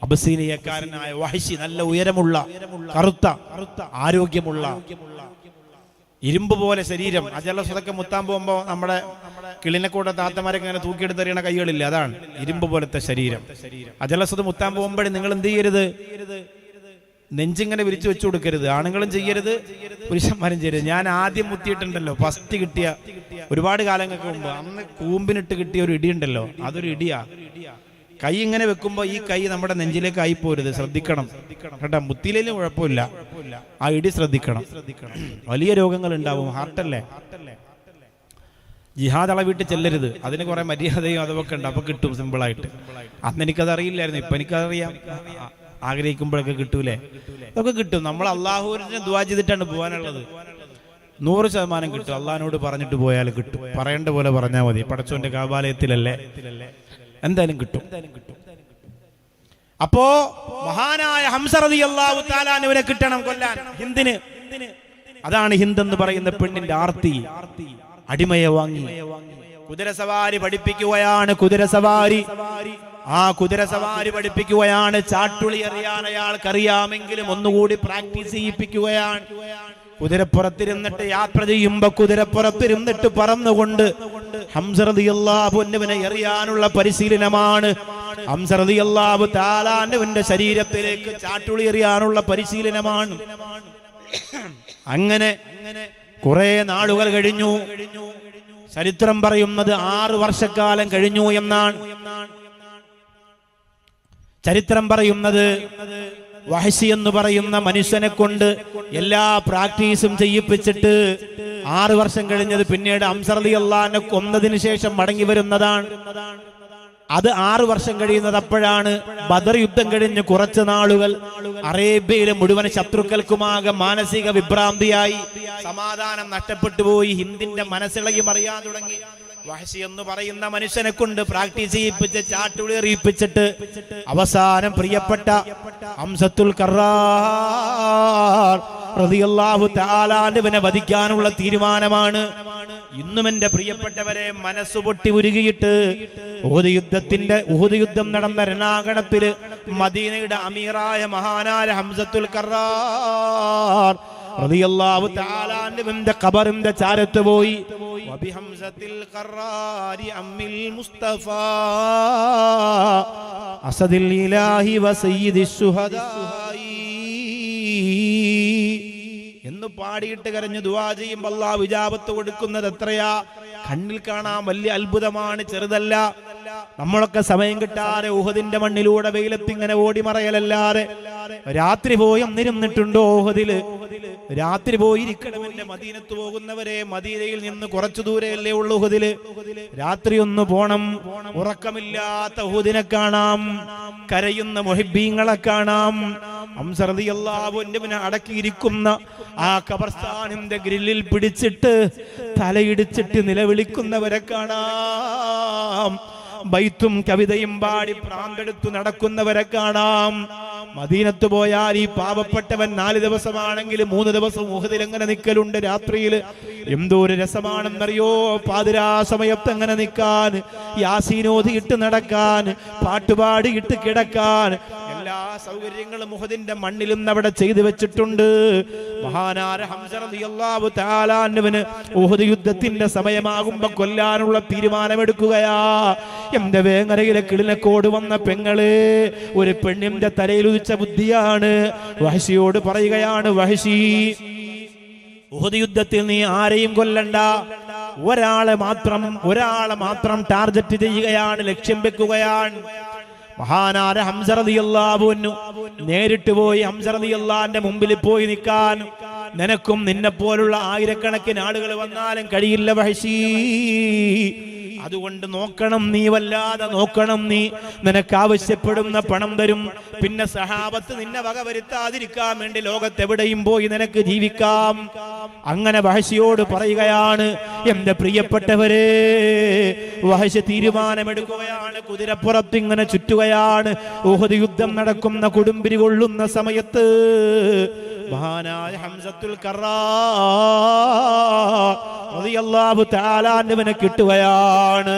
അബസീനിയക്കാരനായ വഹശി, നല്ല ഉയരമുള്ള കറുത്ത ആരോഗ്യമുള്ള ഇരുമ്പ് പോലെ ശരീരം. അജലസതൊക്കെ മുത്താൻ പോകുമ്പോ നമ്മുടെ കിളിനെക്കൂടെ താത്തമാരൊക്കെ ഇങ്ങനെ തൂക്കിയെടുത്തെറിയണ കൈകളില്ല, അതാണ് ഇരുമ്പ് പോലത്തെ ശരീരം. അജലസത് മുത്താൻ പോകുമ്പോഴേ നിങ്ങൾ എന്ത് ചെയ്യരുത്, നെഞ്ചിങ്ങനെ വിരിച്ചു വെച്ചു കൊടുക്കരുത്. ആണുങ്ങളും ചെയ്യരുത്, പുരുഷന്മാരും ചെയ്യരുത്. ഞാൻ ആദ്യം മുത്തിയിട്ടുണ്ടല്ലോ, ഫസ്റ്റ് കിട്ടിയ ഒരുപാട് കാലങ്ങൾക്ക് മുമ്പ്, അന്ന് കൂമ്പിനിട്ട് കിട്ടിയ ഒരു ഇടിയുണ്ടല്ലോ, അതൊരു ഇടിയാ. കൈ ഇങ്ങനെ വെക്കുമ്പോ ഈ കൈ നമ്മുടെ നെഞ്ചിലേക്ക് ആയി പോരുത്, ശ്രദ്ധിക്കണം കേട്ടോ. മുത്തിയിലും കുഴപ്പമില്ല, ആ ഇടി ശ്രദ്ധിക്കണം. വലിയ രോഗങ്ങൾ ഉണ്ടാവും, ഹാർട്ടല്ലേ. ജിഹാദ് അളവിട്ട് ചെല്ലരുത്, അതിന് കുറെ മര്യാദയും അതൊക്കെ ഉണ്ട്, അപ്പൊ കിട്ടും സിമ്പിളായിട്ട്. അന്ന് എനിക്കത് അറിയില്ലായിരുന്നു, ഇപ്പൊ എനിക്കതറിയാം. ആഗ്രഹിക്കുമ്പോഴൊക്കെ കിട്ടൂലേ? അതൊക്കെ കിട്ടും. നമ്മൾ അള്ളാഹുവിനെ ദുആ ചെയ്തിട്ടാണ് പോകാനുള്ളത്. 100% കിട്ടും. അള്ളാഹിനോട് പറഞ്ഞിട്ട് പോയാൽ കിട്ടും. പറയേണ്ട പോലെ പറഞ്ഞാൽ മതി. പടച്ചോന്റെ കാബാലയത്തിലല്ലേ, എന്തായാലും കിട്ടും. അപ്പോ മഹാനായ ഹംസ റളിയല്ലാഹു തആല അൻഹുവിനെ കിട്ടണം കൊല്ലാൻ ഹിന്ദിന്. അതാണ് ഹിന്ദ് എന്ന് പറയുന്ന പെണ്ണിന്റെ ആർത്തി. അടിമയെ വാങ്ങി കുതിരസവാരി പഠിപ്പിക്കുകയാണ്. ആ കുതിരസവാരി പഠിപ്പിക്കുകയാണ്. ചാട്ടുളി എറിയാൻ അയാൾക്കറിയാമെങ്കിലും ഒന്നുകൂടി പ്രാക്ടീസ് ചെയ്യിപ്പിക്കുകയാണ്. കുതിരപ്പുറത്തിരുന്നിട്ട് യാത്ര ചെയ്യുമ്പോ കുതിരപ്പുറത്തിരുന്നിട്ട് പറന്നുകൊണ്ട് ഹംസ റളിയല്ലാഹു അൻഹുവിനെ എറിയാനുള്ള പരിശീലനമാണ്. ഹംസ റളിയല്ലാഹു തആല അൻഹുവിന്റെ ശരീരത്തിലേക്ക് ചാട്ടുളി എറിയാനുള്ള പരിശീലനമാണ്. അങ്ങനെ കുറെ നാളുകൾ കഴിഞ്ഞു. ചരിത്രം പറയുന്നത് 6 വർഷക്കാലം കഴിഞ്ഞു എന്നാണ്. ചരിത്രം പറയുന്നത് വഹശി എന്ന് പറയുന്ന മനുഷ്യനെ കൊണ്ട് എല്ലാ പ്രാക്ടീസും ചെയ്യിപ്പിച്ചിട്ട് 6 വർഷം കഴിഞ്ഞത് പിന്നീട് ഹംസ റളിയല്ലാഹു അൻഹു കൊന്നതിന് ശേഷം മടങ്ങി വരുന്നതാണ്. അത് 6 വർഷം കഴിയുന്നത് അപ്പോഴാണ്. ബദർ യുദ്ധം കഴിഞ്ഞ് കുറച്ച് നാളുകൾ അറേബ്യയിലെ മുഴുവൻ ശത്രുക്കൾക്കുമാകെ മാനസിക വിഭ്രാന്തിയായി, സമാധാനം നഷ്ടപ്പെട്ടു പോയി. ഹിന്ദിന്റെ മനസ്സിളകി മറിയാൻ തുടങ്ങി. വഹശി എന്ന് പറയുന്ന മനുഷ്യനെ കൊണ്ട് പ്രാക്ടീസ് ചെയ്യിപ്പിച്ച് ചാട്ടുളി എറിയിപ്പിച്ചിട്ട് അവസാനം പ്രിയപ്പെട്ട ഹംസത്തുൽ കറാർ റളിയല്ലാഹു തആല അൻഹുവിനെ വധിക്കാനുള്ള തീരുമാനമാണ്. ഇന്നും എന്റെ പ്രിയപ്പെട്ടവരെ മനസ്സ് പൊട്ടി ഉരുകിയിട്ട് ഉഹുദ് യുദ്ധം നടന്ന രണാങ്കണത്തില് മദീനയുടെ അമീറായ മഹാനായ ഹംസത്തുൽ കറാർ റളിയല്ലാഹു തആല അൻഹുവിന്റെ ഖബറിന്റെ ചാരത്ത് പോയി. വബി ഹംസത്തിൽ ഖറാരി അമ്മിൽ മുസ്തഫ അസദിൽ ഇലാഹി വസയ്യിദിശ് ശുഹദായി എന്ന് പാടിയിട്ട് കരഞ്ഞു ദുആ ചെയ്യുമ്പോൾ അല്ലാഹു ഇജാബത്ത് കൊടുക്കുന്നത് എത്രയാ, കണ്ണിൽ കാണാൻ വലിയ അത്ഭുതമാണ്, ചെറുതല്ല. നമ്മളൊക്കെ സമയം കിട്ടാതെ ഉഹദിന്റെ മണ്ണിലൂടെ വെയിലത്തിങ്ങനെ ഓടിമറയലല്ലാതെ രാത്രി പോയി ഒന്നിരുന്നിട്ടുണ്ടോ? ഉഹദില് രാത്രി പോയി ഇരിക്കണമെന്റെ മദീനത്ത് പോകുന്നവരെ, മദീനയിൽ നിന്ന് കുറച്ചു ദൂരെയല്ലേ ഉള്ളു ഉഹദില്. രാത്രി ഒന്ന് പോണം. ഉറക്കമില്ലാത്ത ഉഹദിനെ കാണാം, കരയുന്ന മുഹിബ്ബീങ്ങളെ കാണാം. ഹംസ റളിയല്ലാഹു അൻഹുവിനെ അടക്കിയിരിക്കുന്ന ആ ഖബർസ്ഥാനിന്റെ ഗ്രില്ലിൽ പിടിച്ചിട്ട് തലയിടിച്ചിട്ട് നിലവിളിക്കുന്നവരെ കാണാം. ബൈത്തും കവിതയും പാടി പ്രാന്തെടുത്തു നടക്കുന്നവരെ കാണാം. മദീനത്ത് പോയാൽ ഈ പാവപ്പെട്ടവൻ 4 ദിവസമാണെങ്കിൽ 3 ദിവസം ഉഹദിൽ എങ്ങനെ നിൽക്കലുണ്ട്. രാത്രിയിൽ എന്തോ ഒരു രസമാണെന്നറിയോ, പാതിരാ സമയത്ത് എങ്ങനെ നിൽക്കാൻ, യാസീനോദിയിട്ട് നടക്കാൻ, പാട്ടുപാടിയിട്ട് കിടക്കാൻ, എല്ലാ സൗകര്യങ്ങളും ഉഹദിന്റെ മണ്ണിലും അവിടെ ചെയ്തു വെച്ചിട്ടുണ്ട്. മഹാനായ ഹംസ റളിയല്ലാഹു തആല അൻഹുവിന് ഉഹദ് യുദ്ധത്തിന്റെ സമയമാകുമ്പോ കൊല്ലാനുള്ള തീരുമാനമെടുക്കുകയാ. എന്റെ വേങ്ങരയിലെ കിളിനക്കോട് വന്ന പെങ്ങള്, ഒരു പെണ്ണിന്റെ തലയിൽ ഉദിച്ച ബുദ്ധിയാണ്. വഹശിയോട് പറയുകയാണ്, വഹശി, ഉഹദ് യുദ്ധത്തിൽ നീ ആരെയും കൊല്ലണ്ട, ഒരാളെ മാത്രം ടാർഗറ്റ് ചെയ്യുകയാണ്, ലക്ഷ്യം വെക്കുകയാണ്. മഹാനായ ഹംസ റളിയല്ലാഹു അൻഹു നേരിട്ട് പോയി ഹംസ റളിയല്ലാഹുവിന്റെ മുമ്പിൽ പോയി നിൽക്കാൻ നിനക്കും നിന്നെ പോലുള്ള ആയിരക്കണക്കിന് ആളുകൾ വന്നാലും കഴിയില്ല വഹശി. അതുകൊണ്ട് നോക്കണം നീ, വല്ലാതെ നോക്കണം നീ. നിനക്ക് ആവശ്യപ്പെടുന്ന പണം തരും. പിന്നെ സഹാബത്ത് നിന്നെ വകവരുത്താതിരിക്കാൻ വേണ്ടി ലോകത്തെവിടെയും പോയി നിനക്ക് ജീവിക്കാം. അങ്ങനെ വഹശിയോട് പറയുകയാണ്, എന്റെ പ്രിയപ്പെട്ടവരെ, വഹശി തീരുമാനമെടുക്കുകയാണ്. കുതിരപ്പുറത്ത് ഇങ്ങനെ ചുറ്റുകയാണ്. ഉഹദ് യുദ്ധം നടക്കുന്ന കൊടുമ്പിരി കൊള്ളുന്ന സമയത്ത് മഹാനായ ഹംസത്തുൽ കർറാർ റളിയല്ലാഹു തആല അൻഹുവിനെ കിട്ടുകയാണ്.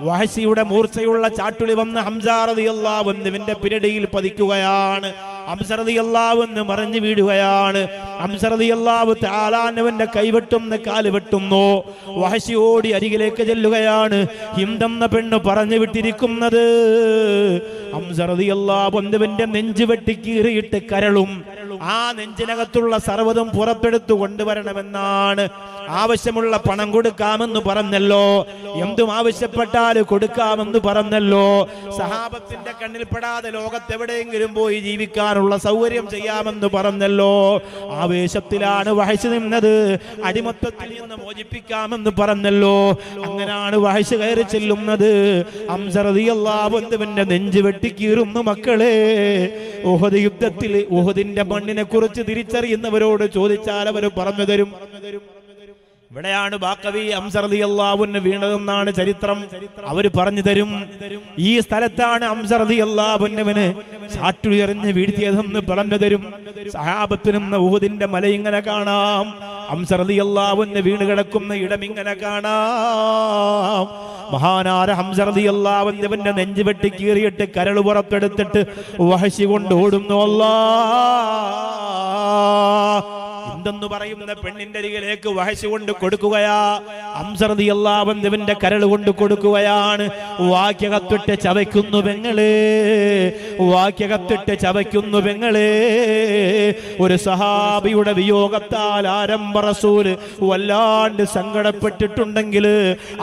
വഹശിയുടെ മൂർച്ചയുള്ള ചാട്ടുളി വന്ന് ഹംസ റളിയല്ലാഹു അൻഹുവിന്റെ പിരടിയിൽ പതിക്കുകയാണ്. ഹംസ റളിയല്ലാഹു അൻഹു മറിഞ്ഞു വീഴുകയാണ്. ഹംസ റളിയല്ലാഹു തആല അൻഹുവിന്റെ കൈവെട്ടുന്നു, കാല് വെട്ടുന്നു. വഹശി ഓടി അരികിലേക്ക് ചെല്ലുകയാണ്. ഹിന്ദെന്ന പെണ്ണ് പറഞ്ഞു വിട്ടിരിക്കുന്നത് ഹംസ റളിയല്ലാഹു അൻഹുവിന്റെ നെഞ്ച് വെട്ടി കീറിയിട്ട് കരളും ആ നെഞ്ചിനകത്തുള്ള സർവ്വതും പുറത്തെടുത്തു കൊണ്ടുവരണമെന്നാണ്. ആവശ്യമുള്ള പണം കൊടുക്കാമെന്ന് പറഞ്ഞല്ലോ, എന്തും ആവശ്യപ്പെട്ടാൽ കൊടുക്കാമെന്ന് പറഞ്ഞല്ലോ. സഹാബത്തിന്റെ കണ്ണിൽപ്പെടാതെ ലോകത്തെവിടെയെങ്കിലും പോയി ജീവിക്കാനുള്ള സൗകര്യം ചെയ്യാമെന്ന് പറഞ്ഞല്ലോ. ആവേശത്തിലാണ് വഹശി നിന്നത്. അടിമത്തത്തിൽ നിന്ന് മോചിപ്പിക്കാമെന്ന് പറഞ്ഞല്ലോ. അങ്ങനെയാണ് വഹശി കയറി ചെല്ലുന്നത്. ഹംസ റളിയല്ലാഹു അൻഹുവിന്റെ നെഞ്ച് വെട്ടിക്കീറുന്നു. മക്കളെ, ഉഹദ് യുദ്ധത്തിൽ ഉഹദിന്റെ മണ്ണിനെ കുറിച്ച് തിരിച്ചറിയുന്നവരോട് ചോദിച്ചാൽ അവർ പറഞ്ഞു തരും. ഇവിടെയാണ് ബാക്കവി ഹംസ റളിയല്ലാഹു അൻഹു വീണതെന്നാണ് ചരിത്രം. അവർ പറഞ്ഞു തരും. ഈ സ്ഥലത്താണ് ഹംസ റളിയല്ലാഹു അൻഹുവിനെ ചാട്ടുളി എറിഞ്ഞ് വീഴ്ത്തിയതെന്ന് പറഞ്ഞു തരും. സഹാബത്തിനും ഉഹദിന്റെ മല ഇങ്ങനെ കാണാം. ഹംസ റളിയല്ലാഹു അൻഹു വീണ് കിടക്കുന്ന ഇടം ഇങ്ങനെ കാണാം. മഹാനായ ഹംസ റളിയല്ലാഹു അൻഹുവിന്റെ നെഞ്ച് വെട്ടി കീറിയിട്ട് കരൾ പുറത്തെടുത്തിട്ട് വഹശി കൊണ്ട് ഓടുന്നു. എന്തെന്ന് പറയുന്ന പെണ്ണിന്റെ അരികിലേക്ക് വഹശി കൊണ്ട് കൊടുക്കുകയാ. ഹംസ റളിയല്ലാഹു അൻഹുവിന്റെ കരൾ കൊണ്ട് കൊടുക്കുകയാണ്. വാക്യകത്തിട്ട് ചവയ്ക്കുന്നു പെങ്ങളെ, വാക്യകത്തിട്ട് ചവയ്ക്കുന്നു പെങ്ങളെ. ഒരു സഹാബിയുടെ വിയോഗത്താൽ ആരംഭ റസൂൽ വല്ലാണ്ട് സങ്കടപ്പെട്ടിട്ടുണ്ടെങ്കിൽ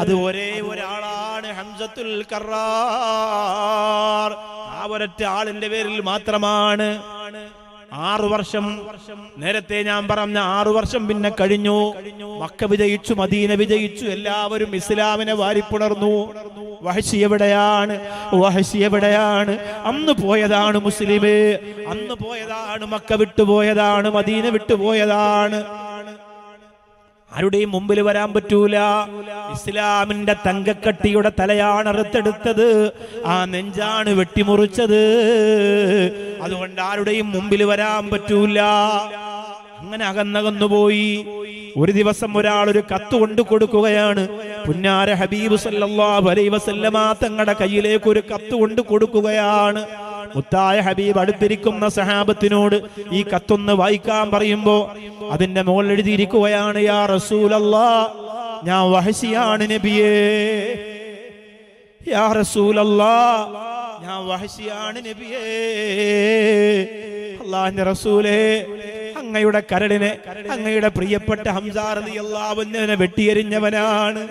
അത് ഒരേ ഒരാളാണ്, ഹംസത്തുൽ കർറാർ. ആ ഒരൊറ്റ ആളിന്റെ പേരിൽ മാത്രമാണ്. 6 വർഷം നേരത്തെ ഞാൻ പറഞ്ഞ 6 വർഷം പിന്നെ കഴിഞ്ഞു. മക്ക വിജയിച്ചു, മദീന വിജയിച്ചു, എല്ലാവരും ഇസ്ലാമിനെ വാരിപ്പുണർന്നു. വഹശി എവിടെയാണ്? വഹശി എവിടെയാണ്? അന്ന് പോയതാണ് മുസ്ലിമേ, അന്ന് പോയതാണ്, മക്ക വിട്ടുപോയതാണ്, മദീന വിട്ടുപോയതാണ്. ആരുടെയും മുമ്പിൽ വരാൻ പറ്റൂല. ഇസ്ലാമിന്റെ തങ്കക്കട്ടിയുടെ തലയാണ് അറുത്തെടുത്തത്, ആ നെഞ്ചാണ് വെട്ടിമുറിച്ചത്. അതുകൊണ്ട് ആരുടെയും മുമ്പിൽ വരാൻ പറ്റൂല. അങ്ങനെ അകന്നകന്നുപോയി. ഒരു ദിവസം ഒരാൾ ഒരു കത്ത് കൊണ്ട് കൊടുക്കുകയാണ്. പുന്നാര ഹബീബ് സല്ലല്ലാഹു അലൈഹി വസല്ലമ തങ്ങളുടെ കയ്യിലേക്ക് ഒരു കത്ത് കൊണ്ട് കൊടുക്കുകയാണ്. മുത്തായ ഹബീബ് അടുത്തിരിക്കുന്ന സഹാബത്തിനോട് ഈ കത്തൊന്ന് വായിക്കാൻ പറയുമ്പോ അതിന്റെ മുകളിൽ എഴുതിയിരിക്കുകയാണ്, യാ റസൂലല്ലാഹ്, ഞാൻ വഹശിയാണ് നബിയേ. യാ റസൂലല്ലാഹ്, ഞാൻ വഹശിയാണ് നബിയേ. അല്ലാഹുവിന്റെ റസൂലേ, അങ്ങയുടെ കരളിനെ അങ്ങയുടെ പ്രിയപ്പെട്ട ഹംസ റളിയല്ലാഹു അൻഹുവിനെ വെട്ടിയെറിഞ്ഞവനാണ്.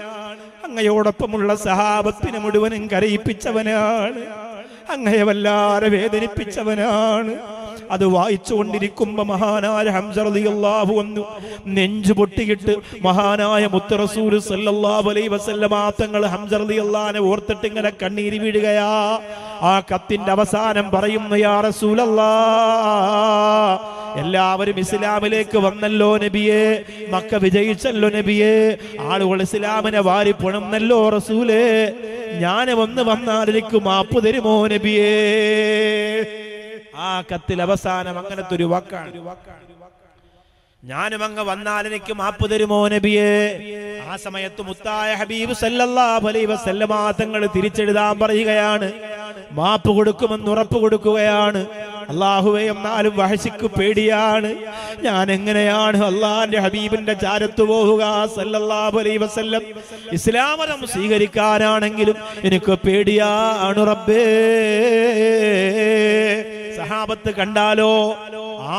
അങ്ങയോടൊപ്പമുള്ള സഹാബത്തിനെ മുഴുവനും കരയിപ്പിച്ചവനാണ്. അങ്ങയെ വല്ലാതെ വേദനിപ്പിച്ചവനാണ്. അത് വായിച്ചുകൊണ്ടിരിക്കുമ്പോ മഹാനായ ഹംസ റളിയല്ലാഹു അൻഹു നെഞ്ചു പൊട്ടിയിട്ട് മഹാനായ മുത്ത് റസൂൽ സല്ലല്ലാഹു അലൈഹി വസല്ലമ തങ്ങൾ ഹംസ റളിയല്ലാഹു അൻഹു ഓർത്തിട്ട് ഇങ്ങനെ കണ്ണീര് വീഴുകയാ. ആ കത്തിന്റെ അവസാനം പറയുന്നു, യാ റസൂലല്ലാഹ്, എല്ലാവരും ഇസ്ലാമിലേക്ക് വന്നല്ലോ നബിയേ, മക്ക വിജയിച്ചല്ലോ നബിയേ, ആളുകൾ ഇസ്ലാമിനെ വാരി പുണർന്നല്ലോ റസൂലേ, ഞാൻ വന്നാൽ എനിക്ക് മാപ്പ് തരുമോ നബിയേ? ആ കത്തിൽ അവസാനം അങ്ങനത്തെ ഒരു വാക്കാണ്, ഞാനും അങ്ങ് വന്നാൽ എനിക്ക് മാപ്പ് തരുമോ നബിയേ? ആ സമയത്ത് മുത്തായ ഹബീബ് സല്ലല്ലാഹു അലൈഹി വസല്ലമ തങ്ങൾ തിരിച്ചെഴുതാൻ പറയുകയാണ്, മാപ്പ് കൊടുക്കുമെന്ന് ഉറപ്പ് കൊടുക്കുകയാണ്. അല്ലാഹുവേ, എന്നാലും വഹശിക്ക് പേടിയാണ്. ഞാൻ എങ്ങനെയാണ് അള്ളാന്റെ ഹബീബിന്റെ ചാരത്ത് പോവുക? സല്ലല്ലാഹു അലൈഹി വസല്ലം ഇസ്ലാം മതം സ്വീകരിക്കാനാണെങ്കിലും എനിക്ക് പേടിയാണ് റബ്ബേ. സഹാബത്ത് കണ്ടാലോ,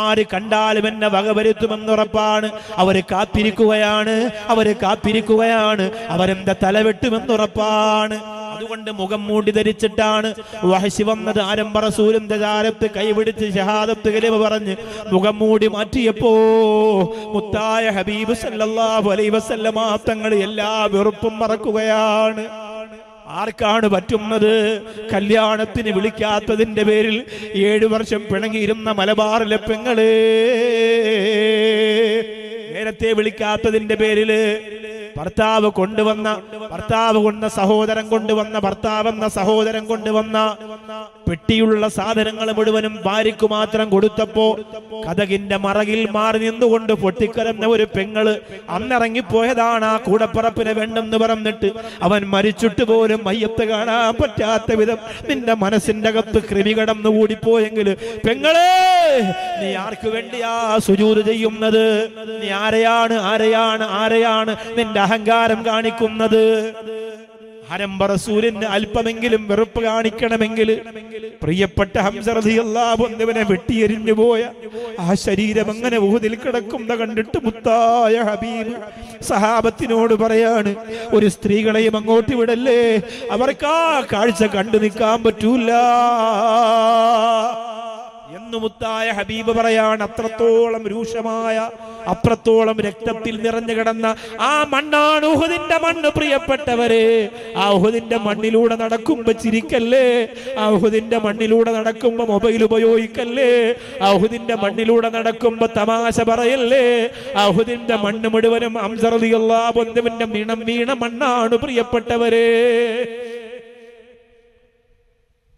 ആര് കണ്ടാലും എന്നെ വകവരുത്തുമെന്നുറപ്പാണ്. അവര് കാത്തിരിക്കുകയാണ്, അവര് കാത്തിരിക്കുകയാണ്, അവരെന്റെ തലവെട്ടുമെന്നുറപ്പാണ്. അതുകൊണ്ട് മുഖം മൂടി ധരിച്ചിട്ടാണ് വഹശി വന്നത്. ആരംഭ റസൂലിന്റെ ചാരത്ത് കൈപിടിച്ച് ഷഹാദത്ത് കലിമ പറഞ്ഞ് മുഖം മൂടി മാറ്റിയപ്പോ മുത്തായ ഹബീബ് സല്ലല്ലാഹു അലൈഹി വസല്ലമ തങ്ങൾ എല്ലാ വെറുപ്പും മറക്കുകയാണ്. ആർക്കാണ് പറ്റുന്നത്? കല്യാണത്തിന് വിളിക്കാത്തതിന്റെ പേരിൽ 7 വർഷം പിണങ്ങിയിരുന്ന മലബാറിലെ പെങ്ങള്, നേരത്തെ വിളിക്കാത്തതിന്റെ പേരില് ഭർത്താവ് കൊണ്ടുവന്ന സഹോദരൻ കൊണ്ടുവന്ന പെട്ടിയുള്ള സാധനങ്ങൾ മുഴുവനും ഭാര്യയ്ക്ക് മാത്രം കൊടുത്തപ്പോ കതകിന്റെ മറകിൽ മാറി നിന്നുകൊണ്ട് പൊട്ടിക്കരഞ്ഞ ഒരു പെങ്ങള് അന്നിറങ്ങിപ്പോയതാണ്. ആ കൂടപ്പറപ്പിനെ വേണ്ടെന്ന് പറഞ്ഞിട്ട് അവൻ മരിച്ചിട്ട് പോലും മയ്യത്ത് കാണാൻ പറ്റാത്ത വിധം നിന്റെ മനസ്സിന്റെ അകത്ത് കൃമി കടന്നു കൂടിപ്പോയെങ്കിൽ പെങ്ങളെ, നീ ആർക്ക് വേണ്ടിയാ സുജൂദ് ചെയ്യുന്നത്? നീ ആരെയാണ് നിന്റെ അഹങ്കാരം കാണിക്കുന്നത്? ഹരംബ റസൂലിന് അല്പമെങ്കിലും വെറുപ്പ് കാണിക്കണമെങ്കിൽ പ്രിയപ്പെട്ട ഹംസ റളിയല്ലാഹു അൻഹുവിനെ വെട്ടിയെരിഞ്ഞു പോയ ആ ശരീരം അങ്ങനെ ഊതിൽ കിടക്കുന്ന കണ്ടിട്ട് മുത്തായ ഹബീബ് സഹാബത്തിനോട് പറയാണ്, ഒരു സ്ത്രീകളെയും അങ്ങോട്ട് വിടല്ലേ, അവർക്ക് ആ കാഴ്ച കണ്ടു നിൽക്കാൻ പറ്റൂല എന്ന് മുത്തായ ഹബീബ് പറയാണ്. അത്രത്തോളം രൂക്ഷമായ, അത്രത്തോളം രക്തത്തിൽ നിറഞ്ഞു കിടന്ന ആ മണ്ണാണ് ഉഹുദിന്റെ മണ്ണ്. പ്രിയപ്പെട്ടവരെ, ആ ഉഹുദിന്റെ മണ്ണിലൂടെ നടക്കുമ്പോ ചിരിക്കല്ലേ, ആ ഉഹുദിന്റെ മണ്ണിലൂടെ നടക്കുമ്പോ മൊബൈൽ ഉപയോഗിക്കല്ലേ, ആ ഉഹുദിന്റെ മണ്ണിലൂടെ നടക്കുമ്പോ തമാശ പറയല്ലേ. ആ ഉഹുദിന്റെ മണ്ണ് മുഴുവനും ഹംസ റളിയല്ലാഹു അൻഹുവിന്റെ മീണം വീണ മണ്ണാണ്. പ്രിയപ്പെട്ടവരെ,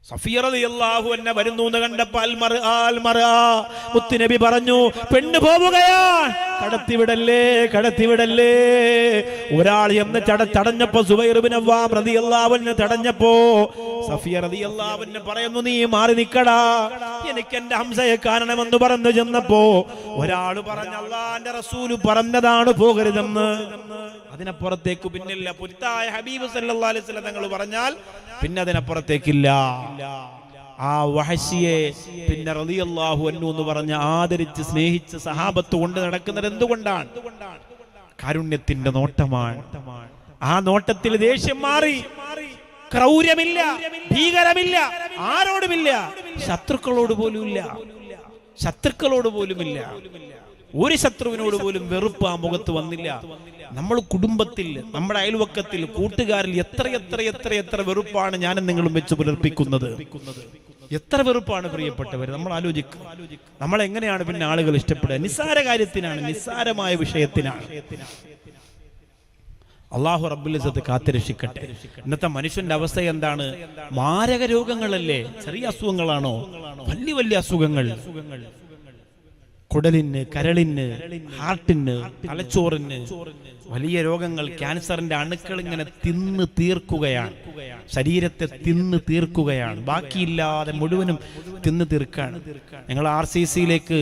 സഫിയ റളിയല്ലാഹു അൻഹ വരുന്നു എന്ന് കണ്ടപ്പോൾ മുത്തുനബി പറഞ്ഞു, പെണ്ണ് പോവുകയാണ്, കടത്തിവിടല്ലേ. ഒരാൾ എന്ന് തടഞ്ഞപ്പോ സുബൈർ ഇബ്നു അവ്വാം റളിയല്ലാഹു അൻഹു തടഞ്ഞപ്പോ സഫിയ റളിയല്ലാഹു അൻഹ പറയുന്നു, നീ മാറി നിക്കടാ, എനിക്ക് എന്റെ ഹംസയെ കാണണമെന്ന് പറഞ്ഞു ചെന്നപ്പോ ഒരാൾ പറഞ്ഞു, അല്ലാഹുവിന്റെ റസൂല് പറഞ്ഞതാണ് പോകരുതെന്ന്. അതിനപ്പുറത്തേക്ക് പിന്നില്ല. പുത്തായ ഹബീബ് സല്ലല്ലാഹു അലൈഹി വസല്ലം തങ്ങൾ പറഞ്ഞാൽ പിന്നെ അതിനപ്പുറത്തേക്കില്ല. ആ വഹശിയെ പിന്നെ റളിയല്ലാഹു അൻഹു എന്ന് പറഞ്ഞ് ആദരിച്ച് സ്നേഹിച്ച് സഹാബത്ത് കൊണ്ട് നടക്കുന്നത് എന്തുകൊണ്ടാണ്? കാരുണ്യത്തിന്റെ നോട്ടമാണ്. ആ നോട്ടത്തിൽ ദേഷ്യം മാറി, ക്രൗര്യമില്ല, ഭീകരമില്ല, ആരോടുമില്ല, ശത്രുക്കളോട് പോലുമില്ല. ഒരു ശത്രുവിനോട് പോലും വെറുപ്പ് ആ മുഖത്ത് വന്നില്ല. നമ്മൾ കുടുംബത്തിൽ, നമ്മുടെ അയൽവക്കത്തിൽ, കൂട്ടുകാരിൽ എത്ര വെറുപ്പാണ് ഞാനും നിങ്ങളും വെച്ച് പുലർപ്പിക്കുന്നത്. എത്ര വെറുപ്പാണ് പ്രിയപ്പെട്ടവർ. നമ്മൾ ആലോചിക്കും, നമ്മൾ എങ്ങനെയാണ് പിന്നെ ആളുകൾ ഇഷ്ടപ്പെടുക? നിസ്സാര കാര്യത്തിനാണ്, നിസ്സാരമായ വിഷയത്തിനാണ്. അല്ലാഹു റബ്ബുൽ ഇസ്സത്ത് കാത്തുരക്ഷിക്കട്ടെ. ഇന്നത്തെ മനുഷ്യന്റെ അവസ്ഥ എന്താണ്? മാരക രോഗങ്ങളല്ലേ? ചെറിയ അസുഖങ്ങളാണോ? വലിയ അസുഖങ്ങൾ, കുടലിന്, കരളിന്, ഹാർട്ടിന്, തലച്ചോറിന് വലിയ രോഗങ്ങൾ, ക്യാൻസറിന്റെ അണുക്കൾ ഇങ്ങനെ തിന്ന് തീർക്കുകയാണ്, ശരീരത്തെ തിന്ന് തീർക്കുകയാണ്, ബാക്കിയില്ലാതെ മുഴുവനും തിന്ന് തീർക്കാണ്. ഞങ്ങൾ RCCയിലേക്ക്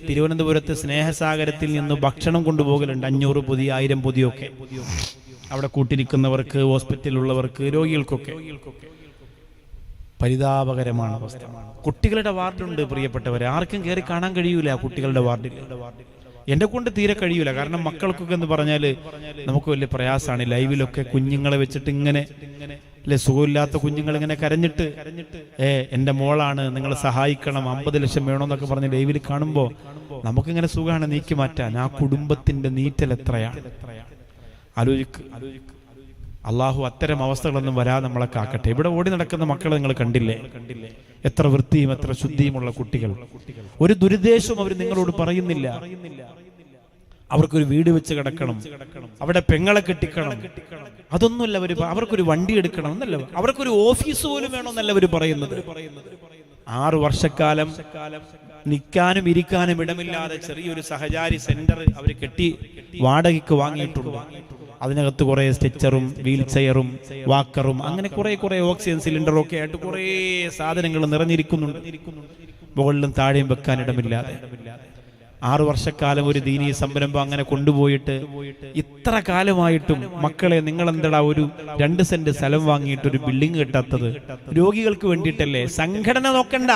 തിരുവനന്തപുരത്ത് സ്നേഹസാഗരത്തിൽ നിന്ന് ഭക്ഷണം കൊണ്ടുപോകലുണ്ട്. 500 പൊതി, 1000 പൊതിയൊക്കെ അവിടെ കൂട്ടിരിക്കുന്നവർക്ക്, ഹോസ്പിറ്റലിലുള്ളവർക്ക്, രോഗികൾക്കൊക്കെ. പരിതാപകരമാണ് അവസ്ഥ. കുട്ടികളുടെ വാർഡുണ്ട് പ്രിയപ്പെട്ടവരെ, ആർക്കും കയറി കാണാൻ കഴിയൂല കുട്ടികളുടെ വാർഡിൽ. എന്നെ കൊണ്ട് തീരെ കഴിയൂല. കാരണം മക്കൾക്കൊക്കെ എന്ന് പറഞ്ഞാല് നമുക്ക് വലിയ പ്രയാസമാണ്. ലൈവിലൊക്കെ കുഞ്ഞുങ്ങളെ വെച്ചിട്ട് ഇങ്ങനെ അല്ലെ, സുഖമില്ലാത്ത കുഞ്ഞുങ്ങൾ ഇങ്ങനെ കരഞ്ഞിട്ട് എന്റെ മോളാണ്, നിങ്ങൾ സഹായിക്കണം, 50 ലക്ഷം വേണമെന്നൊക്കെ പറഞ്ഞ് ലൈവിൽ കാണുമ്പോ നമുക്കിങ്ങനെ സുഖമാണ് നീക്കി മാറ്റാൻ. ആ കുടുംബത്തിന്റെ നീറ്റൽ എത്രയാണ് ആലോചിക്ക്. അള്ളാഹു അത്തരം അവസ്ഥകളൊന്നും വരാതെ നമ്മളെ കാക്കട്ടെ. ഇവിടെ ഓടി നടക്കുന്ന മക്കളെ നിങ്ങൾ കണ്ടില്ലേ? എത്ര വൃത്തിയും എത്ര ശുദ്ധിയുമുള്ള കുട്ടികൾ. ഒരു ദുരുദ്ദേശവും അവർ നിങ്ങളോട് പറയുന്നില്ല. അവർക്കൊരു വീട് വെച്ച് കിടക്കണം, അവിടെ പെങ്ങളെ കെട്ടിക്കണം, അതൊന്നുമല്ല അവർ. അവർക്കൊരു വണ്ടി എടുക്കണം എന്നല്ല, അവർക്കൊരു ഓഫീസ് പോലും വേണമെന്നല്ല അവർ പറയുന്നത്. 6 വർഷക്കാലം നിൽക്കാനും ഇരിക്കാനും ഇടമില്ലാതെ ചെറിയൊരു സഹചാരി സെന്റർ അവർ കെട്ടി വാടകയ്ക്ക് വാങ്ങിയിട്ടുണ്ട്. അതിനകത്ത് കുറെ സ്ട്രെച്ചറും വീൽ ചെയറും വാക്കറും അങ്ങനെ കുറെ ഓക്സിജൻ സിലിണ്ടറും ഒക്കെ ആയിട്ട് കുറെ സാധനങ്ങൾ നിറഞ്ഞിരിക്കുന്നുണ്ട്. മുകളിലും താഴെയും വെക്കാനിടമില്ലാതെ 6 വർഷക്കാലം ഒരു ദീനീ സംരംഭം അങ്ങനെ കൊണ്ടുപോയിട്ട് ഇത്ര കാലമായിട്ടും മക്കളെ, നിങ്ങൾ എന്താ ഒരു 2 സെന്റ് സ്ഥലം വാങ്ങിയിട്ട് ഒരു ബിൽഡിംഗ് കെട്ടാത്തത്? രോഗികൾക്ക് വേണ്ടിയിട്ടല്ലേ? സംഘടന നോക്കണ്ട.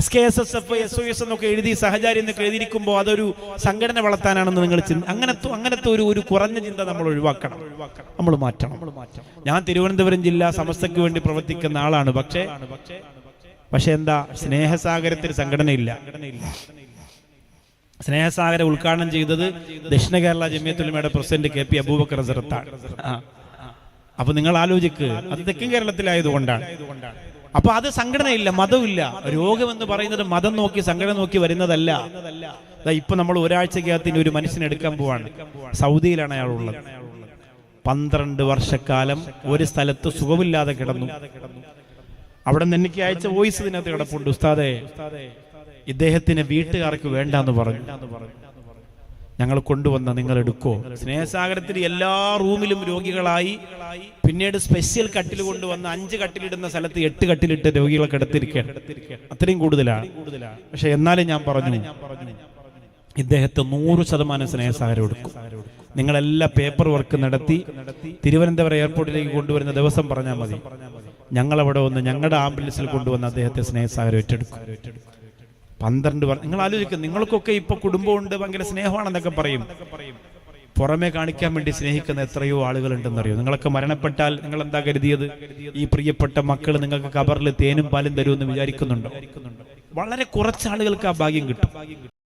SKSSF, SOS എന്നൊക്കെ എഴുതി, സഹചാരി എന്നൊക്കെ എഴുതിയിരിക്കുമ്പോൾ അതൊരു സംഘടന വളർത്താനാണെന്ന് നിങ്ങൾ അങ്ങനത്തെ ഒരു കുറഞ്ഞ ചിന്ത നമ്മൾ ഒഴിവാക്കണം, നമ്മൾ മാറ്റണം. ഞാൻ തിരുവനന്തപുരം ജില്ലാ സമസ്തയ്ക്ക് വേണ്ടി പ്രവർത്തിക്കുന്ന ആളാണ്. പക്ഷെ എന്താ, സ്നേഹസാഗരത്തിൽ സംഘടനയില്ല. സ്നേഹസാഗരം ഉദ്ഘാടനം ചെയ്തത് ദക്ഷിണ കേരള ജമിയത്തുൽ ഉലമയുടെ പ്രസിഡന്റ് KP അബൂബക്കർ ഹസരത്താണ്. അപ്പൊ നിങ്ങൾ ആലോചിക്ക്, അത് തെക്കൻ കേരളത്തിലായതുകൊണ്ടാണ്. അപ്പൊ അത് സംഘടനയില്ല, മതമില്ല. രോഗമെന്ന് പറയുന്നത് മതം നോക്കി സംഘടന നോക്കി വരുന്നതല്ല. ഇപ്പൊ നമ്മൾ ഒരാഴ്ചക്കകത്തിന് ഒരു മനുഷ്യനെ എടുക്കാൻ പോവാണ്. സൗദിയിലാണ് അയാളുള്ളത്. 12 വർഷക്കാലം ഒരു സ്ഥലത്ത് സുഖമില്ലാതെ കിടന്നു. അവിടെ നിന്ന് എനിക്ക് അയച്ച വോയിസ് ഇതിനകത്ത് കിടപ്പുണ്ട്. ഉസ്താദേ, ഇദ്ദേഹത്തിന് വീട്ടുകാർക്ക് വേണ്ടാന്ന് പറഞ്ഞു. ഞങ്ങൾ കൊണ്ടുവന്ന നിങ്ങൾ എടുക്കോ? സ്നേഹസാഗരത്തിൽ എല്ലാ റൂമിലും രോഗികളായി. പിന്നീട് സ്പെഷ്യൽ കട്ടിൽ കൊണ്ടുവന്ന് 5 കട്ടിലിടുന്ന സ്ഥലത്ത് 8 കട്ടിലിട്ട് രോഗികളെ കിടത്തിരിക്കുകയാണ്. അത്രയും കൂടുതലാണ്. പക്ഷെ എന്നാലും ഞാൻ പറഞ്ഞു, ഇദ്ദേഹത്തെ 100% സ്നേഹസാഗരം എടുക്കും. നിങ്ങളെല്ലാം പേപ്പർ വർക്ക് നടത്തി തിരുവനന്തപുരം എയർപോർട്ടിലേക്ക് കൊണ്ടുവരുന്ന ദിവസം പറഞ്ഞാൽ മതി. ഞങ്ങളവിടെ വന്ന് ഞങ്ങളുടെ ആംബുലൻസിൽ കൊണ്ടുവന്ന് അദ്ദേഹത്തെ സ്നേഹസാഗരം ഏറ്റെടുക്കും. 12 വർഷം. നിങ്ങൾ ആലോചിക്കുക, നിങ്ങൾക്കൊക്കെ ഇപ്പൊ കുടുംബമുണ്ട്, ഭയങ്കര സ്നേഹമാണെന്നൊക്കെ പറയും. പുറമെ കാണിക്കാൻ വേണ്ടി സ്നേഹിക്കുന്ന എത്രയോ ആളുകളുണ്ടെന്നറിയോ? നിങ്ങളൊക്കെ മരണപ്പെട്ടാൽ നിങ്ങൾ എന്താ കരുതിയത്? ഈ പ്രിയപ്പെട്ട മക്കൾ നിങ്ങൾക്ക് ഖബറിൽ തേനും പാലും തരുമെന്ന് വിചാരിക്കുന്നുണ്ടോ? വളരെ കുറച്ച് ആളുകൾക്ക് ആ ഭാഗ്യം കിട്ടും.